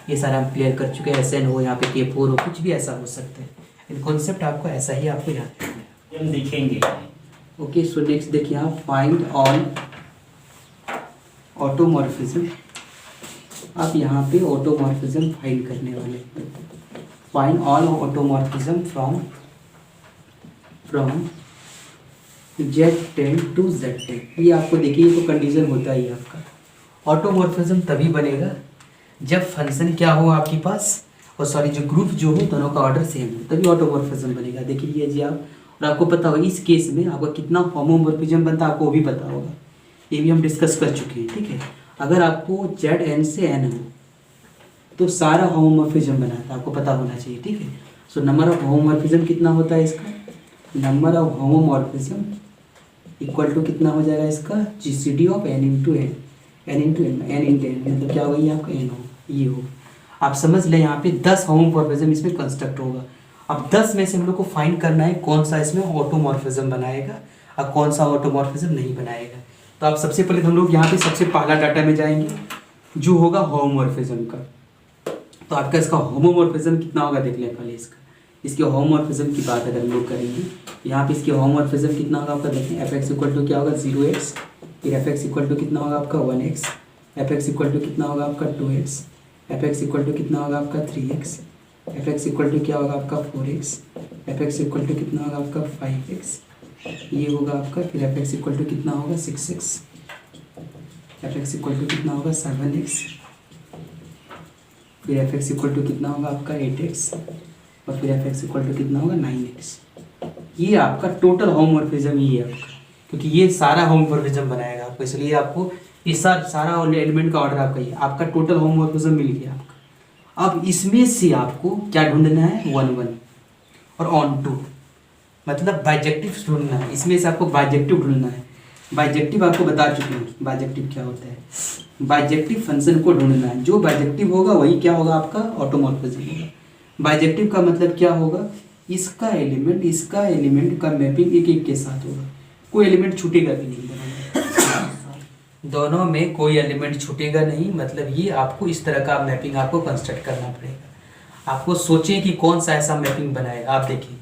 ये सारा हम क्लियर कर चुके हैं, SN हो, यहाँ पे K4 हो, कुछ भी ऐसा हो सकता है। इन कॉन्सेप्ट आपको ऐसा ही आपको याद रखना है, हम दिखेंगे। ओके। सो नेक्स्ट देखिए आप फाइंड ऑल ऑटोमॉर्फिज्म। आप यहाँ पे ऑटोमॉर्फिज्म फाइंड करने वाले, find all automorphism from Z10 to Z10। ये आपको देखिए ये तो कंडीशन होता ही है आपका। ऑटोमॉर्फिज्म तभी बनेगा जब फंक्शन क्या हो आपके पास, और सॉरी जो ग्रुप जो हो दोनों का ऑर्डर सेम हो, तभी ऑटोमॉर्फिज्म बनेगा। देखिए ये जी आप, और आपको पता होगा इस केस में आपका कितना होमोमॉर्फिज्म बनता है आपको वो भी पता होगा, ये भी हम डिस्कस कर चुके हैं, ठीक है। अगर आपको ZN से N हो तो सारा होमोमॉर्फिज्म बनाता है, आपको पता होना चाहिए, ठीक है। सो नंबर ऑफ होमोमॉर्फिज्म कितना होता है इसका, number of homomorphism equal to कितना हो जाएगा इसका GCD ऑफ N into N, N into N मतलब क्या होगा ये आपका N हो, ये हो। आप समझ लें यहाँ पे 10 होमोमॉर्फिज्म इसमें कंस्ट्रक्ट होगा। अब 10 में से हम लोग को फाइंड करना है कौन सा इसमें ऑटोमॉर्फिज्म बनाएगा और कौन सा ऑटोमॉर्फिज्म नहीं बनाएगा। तो आप सबसे पहले हम लोग यहाँ पे सबसे पहला डाटा में जाएंगे जो होगा होमोमॉर्फिज्म का। तो आपका इसका होमोमॉर्फिज्म कितना होगा देख लें पहले इसका, इसके होमोमॉर्फिज्म की बात अगर हम लोग करेंगे यहाँ पे इसके होमोमॉर्फिज्म कितना होगा आपका देखें, एफ एक्स इक्वल टू क्या होगा 0x, फिर एफ एक्स इक्वल टू कितना होगा आपका 1x, F X equal to कितना होगा आपका 2x, F X equal to कितना होगा आपका 3x, F X equal to क्या होगा आपका 4x, F X equal to कितना होगा आपका 5x, ये होगा आपका, फिर एफ एक्स इक्वल टू कितना होगा 6x, F X equal to कितना होगा 7x, फिर एफ एक्स इक्वल टू कितना होगा आपका 8x, और फिर एफ एक्स इक्वल टू कितना होगा 9x। ये आपका टोटल होमोमॉर्फिज्म ही है आपका, क्योंकि ये सारा होमोमॉर्फिज्म बनाएगा आपको, इसलिए आपको इस सारा एलिमेंट का ऑर्डर आपका ये आपका टोटल होमोमॉर्फिज्म मिल गया आपका। अब इसमें से आपको क्या ढूंढना है 1 1 और ऑन टू, मतलब बाइजेक्टिव ढूंढना है, इसमें से आपको बाइजेक्टिव ढूंढना है। बाइजेक्टिव आपको बता चुके हैं बाइजेक्टिव क्या होता है। बाइजेक्टिव फंक्शन को ढूंढना है, जो बाइजेक्टिव होगा वही क्या होगा आपका ऑटोमॉर्फिज्म होगा। बाइजेक्टिव का मतलब क्या होगा, इसका एलिमेंट का मैपिंग एक एक के साथ होगा, कोई एलिमेंट छूटेगा भी नहीं दोनों में कोई एलिमेंट छूटेगा नहीं। मतलब ये आपको इस तरह का मैपिंग आपको कंस्ट्रक्ट करना पड़ेगा। आपको सोचें कि कौन सा ऐसा मैपिंग बनाएगा। आप देखिए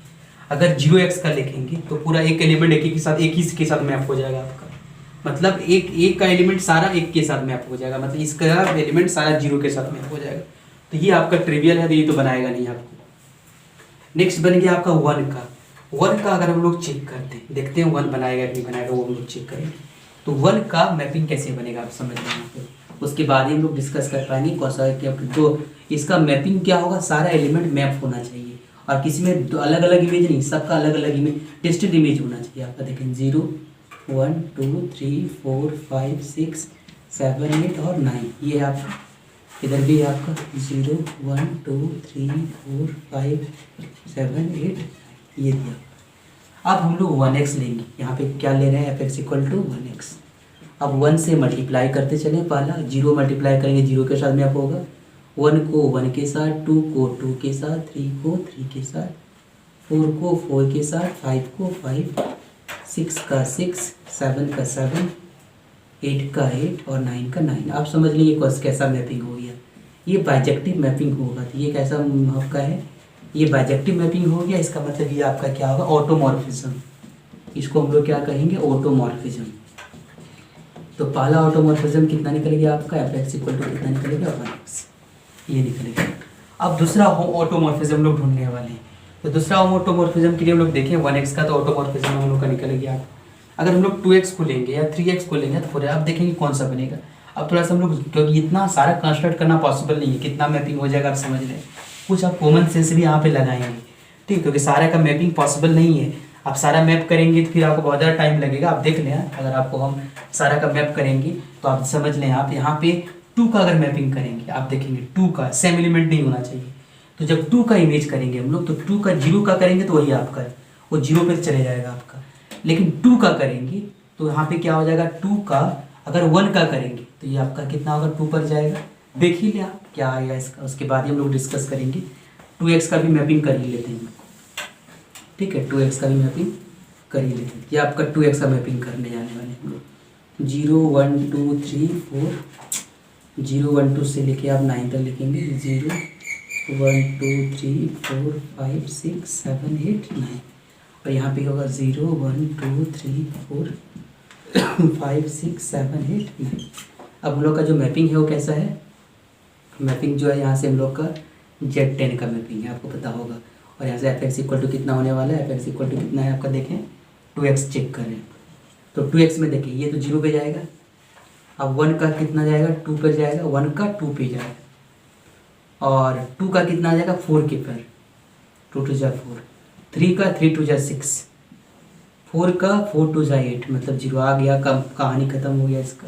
अगर 0x का लिखेंगे तो पूरा एक एलिमेंट एक ही के साथ मैप हो जाएगा आपका। मतलब एक का एलिमेंट सारा एक के साथ मैप हो जाएगा, मतलब इसका एलिमेंट सारा 0 के साथ मैप हो जाएगा। तो ये आपका ट्रिवियल है, तो ये तो बनाएगा नहीं आपको। नेक्स्ट बन गया आपका 1 का अगर हम लोग चेक करते हैं, देखते हैं 1 बनाएगा कि नहीं बनाएगा, वो हम लोग चेक करेंगे। तो 1 का मैपिंग कैसे बनेगा आप समझ लेंगे, उसके बाद ही हम लोग डिस्कस कर पाएंगे कौन सा तो इसका मैपिंग क्या होगा, सारा एलिमेंट मैप होना चाहिए और किसी में अलग अलग इमेज नहीं, सबका अलग अलग इमेज टेस्टेड इमेज होना चाहिए आपका। देखें 0 1 2 3 4 5 6 7 8 और 9, ये है आपका। इधर भी है आपका 0 1 2 3 4 5 7 8 ये दिया। अब हम लोग 1x लेंगे, यहाँ पे क्या ले रहे हैं f(x = 1x)। अब 1 से मल्टीप्लाई करते चलें, पहला 0 मल्टीप्लाई करेंगे 0 के साथ मैप होगा, 1 को 1 के साथ, 2 को 2 के साथ, 3 को 3 के साथ, 4 को 4 के साथ, 5 को 5, 6 का 6, 7 का 7, 8 का 8 और 9 का 9। आप समझ लीजिए कैसा मैपिंग हो गया, ये बाइजेक्टिव मैपिंग होगा। तो ये कैसा आपका है, ये बाइजेक्टिव मैपिंग हो गया। इसका मतलब ये आपका क्या होगा ऑटोमॉर्फिज्म, इसको हम लोग क्या कहेंगे ऑटोमॉर्फिज्म। तो पहला ऑटोमॉर्फिज्म कितना निकलेगा आपका f(x) = कितना निकलेगा 1x, ये निकलेगा। अब दूसरा ऑटोमॉर्फिज्म हम लोग ढूंढने वाले हैं। तो दूसरा ऑटोमॉर्फिज्म के लिए हम लोग देखें 1x का, तो ऑटोमॉर्फिज्म हम लोग का निकल गया। अगर हम लोग 2x को लेंगे या 3x को लेंगे तो फिर आप देखेंगे कौन सा बनेगा। अब थोड़ा सा हम लोग, क्योंकि इतना सारा कंस्ट्रक्ट करना पॉसिबल नहीं है, कितना मैपिंग हो जाएगा आप समझ लें, कुछ आप कॉमन सेंस भी यहाँ पे लगाएंगे, ठीक, क्योंकि सारा का मैपिंग पॉसिबल नहीं है। आप सारा मैप करेंगे तो फिर आपको बहुत ज़्यादा टाइम लगेगा। आप देख लें, अगर आपको हम सारा का मैप करेंगे तो आप समझ लें, आप यहाँ पे 2 का अगर मैपिंग करेंगे, आप देखेंगे 2 का सेम एलिमेंट नहीं होना चाहिए। तो जब 2 का इमेज करेंगे हम लोग, तो 2 का 0 का करेंगे तो वही आपका है, वो 0 पर चले जाएगा आपका। लेकिन 2 का करेंगे तो यहाँ पे क्या हो जाएगा, 2 का अगर 1 का करेंगे तो ये आपका कितना होगा 2 पर जाएगा। देख ही लिया क्या आएगा इसका, उसके बाद ही हम लोग डिस्कस करेंगे। 2x का भी मैपिंग कर ही लेते हैं, ठीक है, 2x का भी मैपिंग कर ही लेते हैं। ये आपका 2x का मैपिंग करने जाने वाले हम लोग। 0 1 2 3 4, 0 1 2 से लेके आप 9 तक लिखेंगे। 0 1 2 3 4 5 6 7 8 9, और यहाँ पे होगा 0 1 2 3 4 5 6 7 8 9। अब हम लोग का जो मैपिंग है वो कैसा है, मैपिंग जो है यहाँ से हम लोग का Z10 का मैपिंग है, आपको पता होगा। और यहाँ से f(x) = कितना होने वाला है, f(x) = कितना है आपका, देखें 2x चेक करें तो 2x में देखिए ये तो 0 पे जाएगा। अब 1 का कितना जाएगा 2 पर जाएगा, 1 का 2 पे जाएगा, और 2 का कितना आ जाएगा 4 के पर, 2 2 जा 4, 3 का 3 2 जा 6, 4 का 4 2 जा 8, मतलब 0 आ गया, कहानी खत्म हो गया इसका।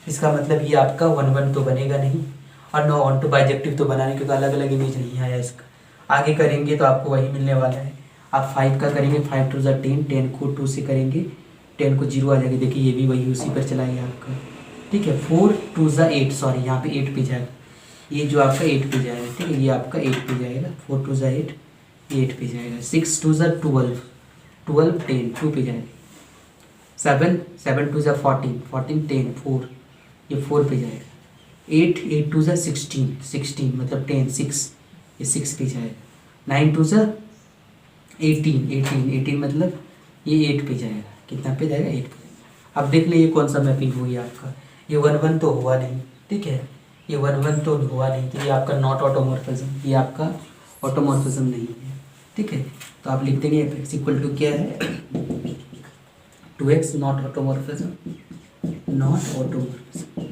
इसका मतलब ये आपका 1 1 तो बनेगा नहीं, और 9 1 2 बाइजेक्टिव तो बनाने, क्योंकि अलग अलग इमेज नहीं आया इसका। आगे करेंगे तो आपको वही मिलने वाला है। आप 5 का करेंगे, 5 2 जा 10, 10 को 2 से करेंगे, 10 को 0 आ जाएगा। देखिए ये भी वही उसी पर चला गया आपका, ठीक है। 4 2 जा 8, सॉरी यहाँ पे 8 पे जाएगा, ये जो आपका 8 पे जाएगा, ठीक है, ये आपका 8 पे जाएगा। 4 2 जा 8, 8 पे जाएगा। 6 2 जा 12, 12 10 2 पे जाएगा। 7 7 2 जा 14, 14 10 4, ये 4 पे जाएगा। 8 8 2 जा 16, 16 मतलब 10 6, ये 6 पे जाएगा। 9 2 जा 18, 18 18 मतलब ये 8 पे जाएगा। कितना पे जाएगा 8 पे। अब देख लीजिए कौन सा मैपिंग हुई आपका, ये 1 1 तो हुआ नहीं, ठीक है, ये 1 1 तो हुआ नहीं, तो ये आपका नॉट ऑटोमॉर्फिज्म, ये आपका ऑटोमॉर्फिज्म नहीं है, ठीक है। तो आप लिख देंगे f(x) = क्या है 2x, not automorphism, not automorphism,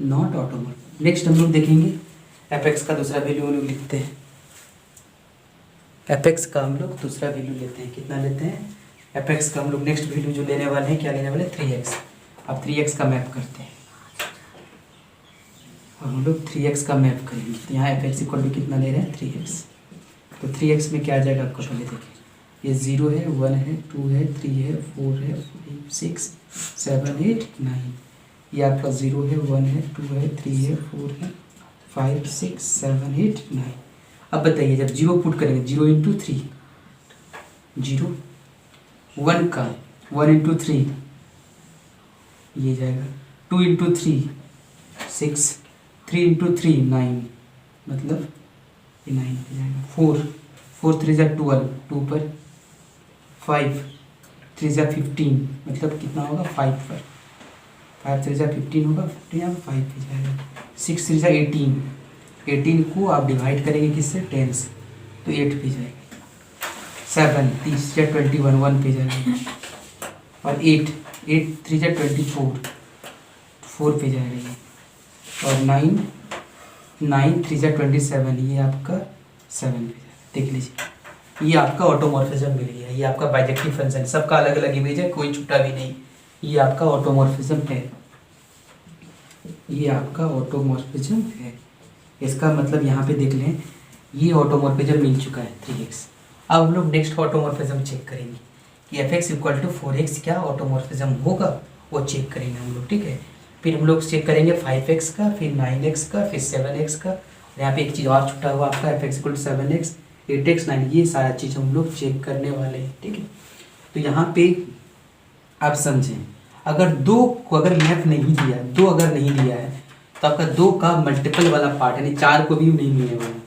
not automorphism. Next हम लोग देखेंगे f(x) का दूसरा वैल्यू हम लोग लिखते हैं। f(x) का हम लोग दूसरा वैल्यू लेते हैं, कितना लेते हैं, f(x) का हम लोग नेक्स्ट वैल्यू जो लेने वाले हैं, क्या लेने वाले हैं 3x। अब 3x का मैप करते हैं, और हम लोग 3x का मैप करेंगे। तो यहाँ f(x) = कितना ले रहे हैं 3x। तो 3x में क्या आ जाएगा आपको पहले देखिए, ये 0 है, 1 है, 2 है, 3 है, 4 है, 5 6 7 8 9। ये आपका 0 है, 1 है, 2 है, 3 है, 4 है, 5 6 7 8 9। अब बताइए जब 0 पुट करेंगे, 0 इंटू 3, 0 1 का 1 इंटू 3 ये जाएगा, 2 इंटू 3 6, 3 इंटू 3 9, मतलब ये 9 हो जाएगा। 4 4 3 जा 12, 2 पर 5 3 जा 15, मतलब कितना होगा 5 पर, 5 3 जा 15 होगा, 15 यहाँ पर 5 पे जाएगा। 6 3 जा 18, 18 को आप डिवाइड करेंगे किससे, 10 से, तो 8 पे जाएगा। 7 30 जा 21, 1 पे जाएगा। और 8 3 जा 24, 4 पे जाएगा ये। और 9 3 जा 27, ये आपका 7 पे जाएगा। देख लीजिए, ये आपका ऑटोमॉर्फिज्म मिल गया। ये आपका बाइजेक्टिव फंक्शन, सबका अलग अलग इमेज है, कोई छूटा भी नहीं। ये आपका ऑटोमॉर्फिज्म है, ये आपका ऑटोमॉर्फिज्म है। इसका मतलब यहाँ पे देख लें, ये ऑटोमॉर्फिज्म मिल चुका है 3x। अब हम लोग नेक्स्ट ऑटोमॉर्फिज्म चेक करेंगे कि fx इक्वल टू 4x क्या ऑटोमॉर्फिज्म होगा, वो चेक करेंगे हम लोग, ठीक है। फिर हम लोग चेक करेंगे 5x का, फिर 9x का, फिर 7x का। यहाँ पे एक चीज़ और छुटा हुआ आपका fx equal to 7x 8x 9, ये सारा चीज़ हम लोग चेक करने वाले हैं, ठीक है। तो यहाँ पे आप समझें, अगर 2 को अगर लेफ्ट नहीं दिया, 2 अगर नहीं दिया है, तो आपका 2 का मल्टीपल वाला पार्ट यानी 4 को भी नहीं मिलने वाला,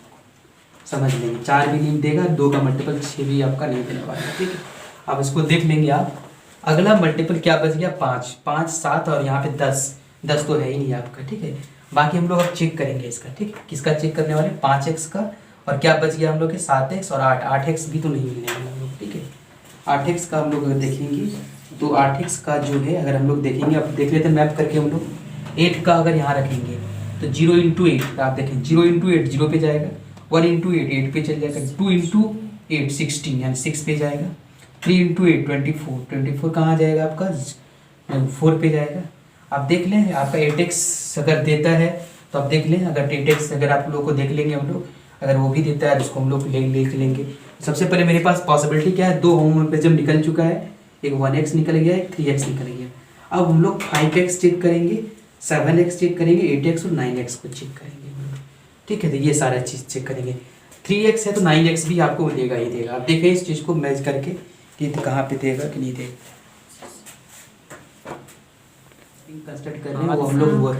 समझ लेंगे। 4 भी नहीं देगा, 2 का मल्टीपल 6 भी आपका नहीं देने वाला, ठीक है। अब इसको देख लेंगे आप। अगला मल्टीपल क्या बच गया, 5 5 7 और यहाँ पे 10 तो है ही नहीं आपका, ठीक है। बाकी हम लोग अब चेक करेंगे इसका, ठीक है। किसका चेक करने वाले, 5x का, और क्या बच गया हम लोग के 7x और 8x भी तो नहीं मिलने वाला हम लोग, ठीक है। 8x का हम लोग अगर देखेंगे तो 8x का जो है, अगर हम लोग देखेंगे, अब देख लेते हैं मैप करके हम लोग। 8 का अगर यहाँ रखेंगे तो 0 इंटू 8 आप देखें, 0 इंटू 8 0 पे जाएगा, 1 इंटू 8 8 पे चल जाएगा, 2 इंटू 8 16 यानी 6 पे जाएगा, 3 इंटू 8 24 24 कहाँ जाएगा आपका 4 पे जाएगा। आप देख लें आपका 8x अगर देता है तो आप देख लें, अगर 8x अगर आप लोगों को देख लेंगे हम लोग, अगर वो भी देता है तो उसको हम लोग लिख लेंगे। सबसे पहले मेरे पास पॉसिबिलिटी क्या है, 2 होमोमॉर्फिज्म निकल चुका है, एक 1x निकल गया, एक 3x निकल गया। अब हम लोग 5x चेक करेंगे, 7x चेक करेंगे, 8x और 9x को चेक करेंगे, ठीक है। तो ये सारा चीज़ चेक करेंगे। 3x है तो 9x भी आपको देगा ही देगा। आप देखें इस चीज़ को मैच करके कि कहाँ पे देगा कि नहीं देगा। कंस्ट्रक्ट कर रहे हैं वो हम लोग, वो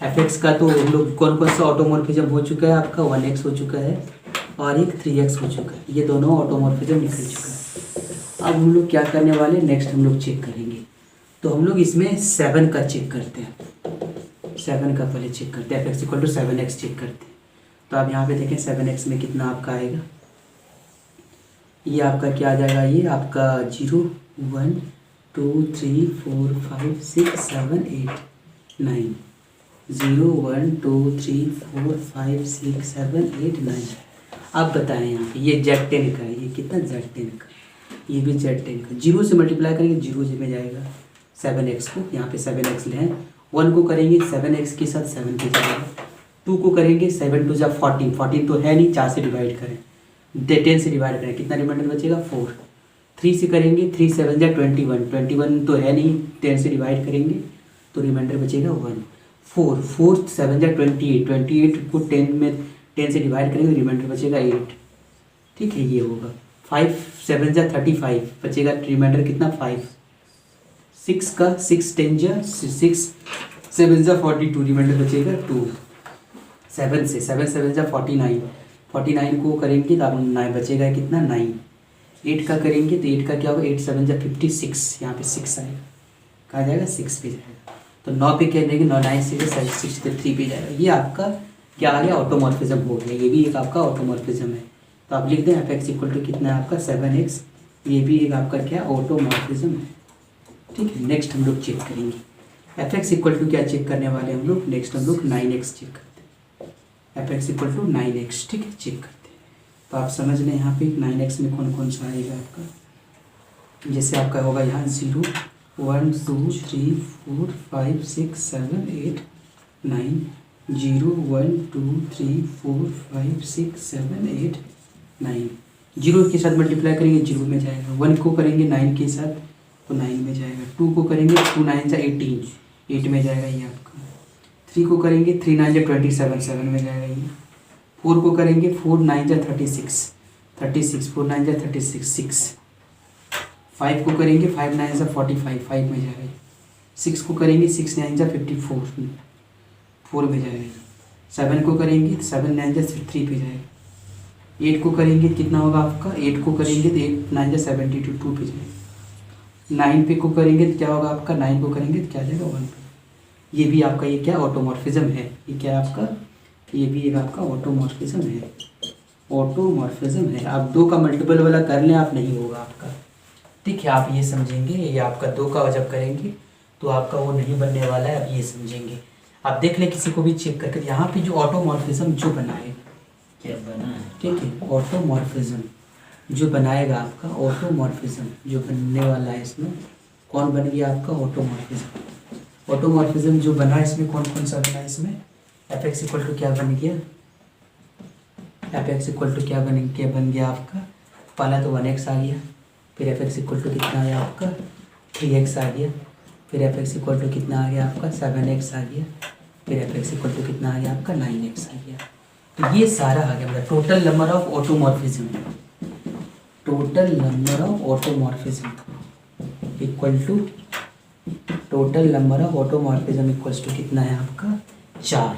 fx का तो हम लोग कौन कौन सा ऑटोमॉर्फिज्म हो चुका है आपका, 1x हो चुका है और एक 3x हो चुका है। ये दोनों ऑटोमॉर्फिज्म निकल चुका है। अब हम लोग क्या करने वाले, नेक्स्ट हम लोग चेक करेंगे। तो हम लोग इसमें 7 का चेक करते हैं, 7 का पहले चेक करते हैं, fx equal to 7x check करते हैं। तो आप यहाँ पे देखें 7x में कितना आपका आएगा, ये आपका क्या आ जाएगा, ये आपका 0 1 2 3 4 5 6 7 8 9, 0 1 2 3 4 5 6 7 8 9। अब बताएं यहाँ पे ये Z10 का है, ये कितना Z10 का, ये भी Z10 का। 0 से मल्टीप्लाई करेंगे 0 में जाएगा, 7x को यहाँ पे 7x लें, 1 को करेंगे 7x के साथ 7 पे जाएगा, 2 को करेंगे 7 2 जा 14, 14 तो है नहीं, 4 से डिवाइड करें, 10 से डिवाइड करें, कितना रिमाइंडर बचेगा 4। 3 से करेंगे, 3 7 जा 21, 21 तो है नहीं, 10 से डिवाइड करेंगे तो रिमाइंडर बचेगा 1। 4 4 7 जा 28, 28 को 10 से डिवाइड करेंगे रिमाइंडर बचेगा 8, ठीक है। ये होगा 5 7 जा 35, बचेगा रिमाइंडर कितना 5। 6 का 6 10 जा 6 7 जा 42, रिमाइंडर बचेगा 2। 7 से 7 7 जा 49, 49 को करेंगे तो आप 9 बचेगा कितना 9। 8 का करेंगे तो 8 का क्या होगा, 8 7 जा 56, यहाँ पे 6 आएगा, कहाँ जाएगा 6 पे जाएगा। तो 9 पे क्या देंगे, 9 9 से 63 पे जाएगा। ये आपका क्या आ गया, ऑटोमॉर्फिज्म हो गया, ये भी एक आपका ऑटोमॉर्फिज्म है। तो आप लिख दें fx इक्वल टू कितना है आपका 7x, ये भी एक आपका क्या ऑटोमॉर्फिज्म है, ठीक है। नेक्स्ट हम लोग चेक करेंगे fx इक्वल टू क्या चेक करने वाले हम लोग, नेक्स्ट हम लोग 9x चेक करते हैं, fx इक्वल टू 9x, ठीक है, चेक करते हैं। तो आप समझ लें यहाँ पे 9x में कौन कौन सा आएगा आपका, जैसे आपका होगा यहाँ 0 1 2 3 4 5 6 7 8 9, 0 1 2 3 4 5 6 7 8 9, जीरो के साथ मल्टीप्लाई करेंगे जीरो में जाएगा, 1 को करेंगे 9 के साथ तो 9 में जाएगा, 2 को करेंगे 2 9 जा 18, 8 में जाएगा ये आपका, 3 को करेंगे 3 9 जा 27, 7 में जाएगा ये, 4 को करेंगे 4 9 जा 36, 4 9 जा 36, 6, 5 को करेंगे 5 9 जा 45, 5 में जाएगा, 6 को करेंगे 6 9 जा 54, 4 में जाएगा, 7 को करेंगे 7 9 जा 3 पे जाएगा, 8 को करेंगे कितना होगा आपका, 8 को करेंगे तो 8 9 जा 72, 2 पे जाएगा, 9 पे को करेंगे तो क्या होगा आपका, 9 को करेंगे तो क्या जाएगा 1 पे। ये भी आपका ये क्या ऑटोमॉर्फिज्म है, ये क्या है आपका, ये भी एक आपका ऑटोमॉर्फिज्म है, ऑटोमॉर्फिज्म है। आप 2 का मल्टीपल वाला कर लें आप नहीं होगा आपका, ठीक है, आप ये समझेंगे, ये आपका 2 का जब करेंगे तो आपका वो नहीं बनने वाला है, आप ये समझेंगे। आप देख लें किसी को भी चेक करके, यहाँ पे जो ऑटोमॉर्फिज्म जो बना है क्या बना है, ठीक है, ऑटोमॉर्फिज्म जो बनाएगा आपका, ऑटोमॉर्फिज्म जो बनने वाला है इसमें कौन बन गया आपका ऑटोमॉर्फिज्म। ऑटोमॉर्फिज्म जो बना है इसमें कौन कौन सा बना है, इसमें एफ एक्स इक्वल टू क्या बन गया, एफ एक्स इक्वल टू क्या बन गया आपका, पहला तो 1x आ गया, फिर एफ एक्स इक्वल टू कितना आया आपका 3x आ गया, फिर एफ एक्स इक्वल टू कितना आ गया आपका 7x आ गया, फिर एफ एक्स इक्वल टू कितना आ गया आपका 9x आ गया। तो ये सारा आ गया, मतलब total number of automorphism, total number of automorphism equal to total number of automorphism equals to कितना है आपका 4।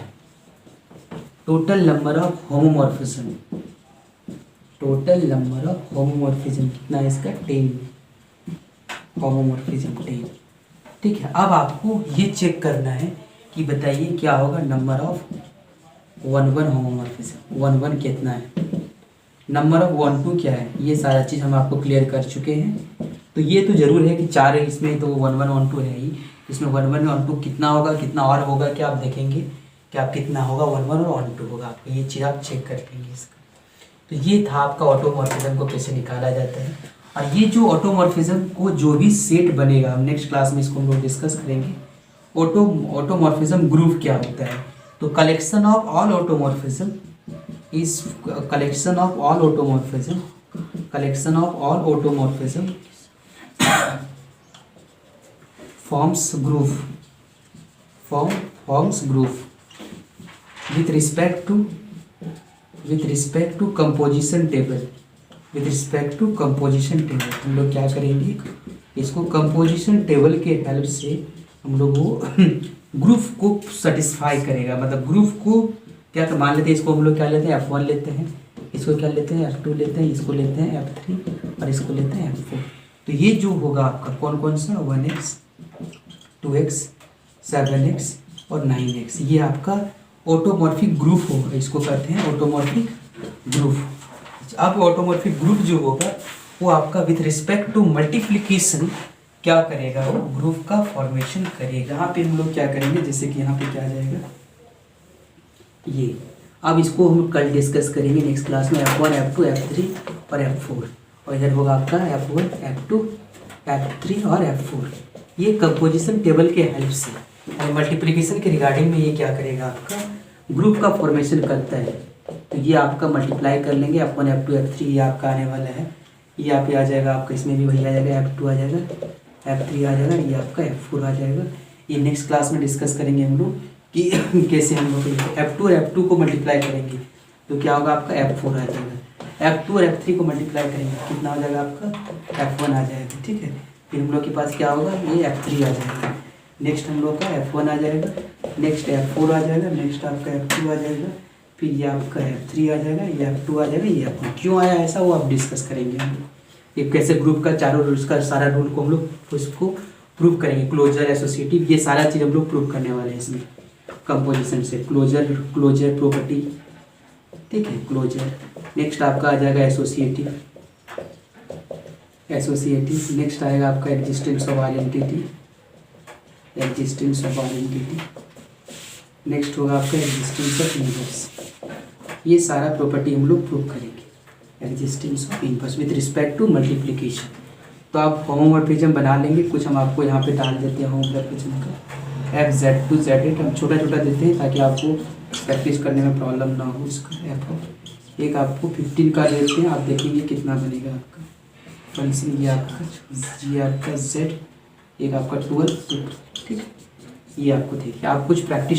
Total number of homomorphism, total number of homomorphism कितना है इसका 10, होमोमॉर्फिज्म 10, ठीक है। अब आपको ये चेक करना है कि बताइए क्या होगा नंबर ऑफ 1 1 होमोमॉर्फिज्म, 1 1 कितना है, नंबर ऑफ 1 2 क्या है, ये सारा चीज़ हम आपको क्लियर कर चुके हैं। तो ये तो ज़रूर है कि 4 है इसमें, तो 1 1 1 2 है ही, इसमें 1 1 1 2 कितना होगा, कितना और होगा क्या आप देखेंगे कि आप कितना होगा 1 1 और 1 2 होगा, आपको ये चीज़ आप चेक कर लेंगे इसका। तो ये था आपका ऑटोमॉर्फिज्म को कैसे निकाला जाता है। और ये जो ऑटोमॉर्फिज्म को जो भी सेट बनेगा, हम नेक्स्ट क्लास में इसको हम लोग डिस्कस करेंगे। ऑटोमॉर्फिज्म ग्रुप क्या होता है, तो collection of all automorphism is collection of all automorphism, collection of all automorphism forms group, forms group with respect to composition table, with respect to composition table। हम लोग क्या करेंगे, इसको कंपोजिशन टेबल के हेल्प से हम लोग वो ग्रुप को सेटिस्फाई करेगा, मतलब ग्रुप को क्या मान लेते हैं, इसको हम लोग क्या लेते हैं F1 लेते हैं, इसको क्या लेते हैं F2 लेते हैं, इसको लेते हैं F3 और इसको लेते हैं F4। तो ये जो होगा आपका कौन कौन सा 1x 2x 7x और 9x, ये आपका ऑटोमॉर्फिक ग्रुप होगा, इसको कहते हैं ऑटोमॉर्फिक ग्रुप। अब ऑटोमॉर्फिक ग्रुप जो होगा वो आपका विथ रिस्पेक्ट टू मल्टीप्लिकेशन क्या करेगा, वो ग्रुप का फॉर्मेशन करेगा। यहाँ पे हम लोग क्या करेंगे, जैसे कि यहाँ पे क्या आ जाएगा ये, अब इसको हम कल डिस्कस करेंगे नेक्स्ट क्लास में, F1 F2 F3 और F4, और इधर होगा आपका F1 F2 F3 और F4। ये कंपोजिशन टेबल के हेल्प से और मल्टीप्लिकेशन के रिगार्डिंग में ये क्या करेगा, आपका ग्रुप का फॉर्मेशन करता है। तो ये आपका मल्टीप्लाई कर लेंगे F1 F2 F3, ये आपका आने वाला है, ये यहाँ पे आ जाएगा आपका, इसमें भी वही आ जाएगा F2 आ जाएगा, F3 आ जाएगा, ये आपका F4 आ जाएगा। ये नेक्स्ट क्लास में डिस्कस करेंगे हम लोग कि कैसे हम लोग F2 और F2 को मल्टीप्लाई करेंगे तो क्या होगा आपका F4 आ जाएगा, F2 और F3 को मल्टीप्लाई करेंगे कितना हो जाएगा आपका F1 आ जाएगा, ठीक है। फिर हम लोग के पास क्या होगा, ये F3 आ जाएगा, नेक्स्ट हम लोग का F1 आ जाएगा, नेक्स्ट F4 आ जाएगा, नेक्स्ट आपका F2 आ जाएगा, फिर ये आपका F3 आ जाएगा, ये F2 आ जाएगा, ये F1 क्यों आया ऐसा वो आप डिस्कस करेंगे हम लोग। ये कैसे ग्रुप का चारों रूल्स का सारा रूल को हम लोग उसको प्रूव करेंगे, क्लोजर एसोसिएटिव, ये सारा चीज़ हम लोग प्रूव करने वाले हैं इसमें कंपोजिशन से, क्लोजर प्रॉपर्टी, ठीक है, क्लोजर। नेक्स्ट आपका आ जाएगा एसोसिएटिव, नेक्स्ट आएगा आपका एग्जिस्टेंस ऑफ आइडेंटिटी, नेक्स्ट होगा आपका एग्जिस्टेंस ऑफ इनवर्स। ये सारा प्रॉपर्टी हम लोग प्रूव करेंगे, existence of inverse with respect to multiplication. तो आप होमोमॉर्फिज्म बना लेंगे, कुछ हम आपको यहाँ पे डाल देते हैं होमोमॉर्फिज्म का, FZ2 Z8 हम छोटा छोटा देते हैं ताकि आपको प्रैक्टिस करने में प्रॉब्लम ना हो। इसका एक आपको 15 का देते हैं, आप देखेंगे कितना बनेगा आपका फंक्शन। ये आपका z, एक आपका 12, ठीक है। ये आपको देखिए, आप कुछ प्रैक्टिस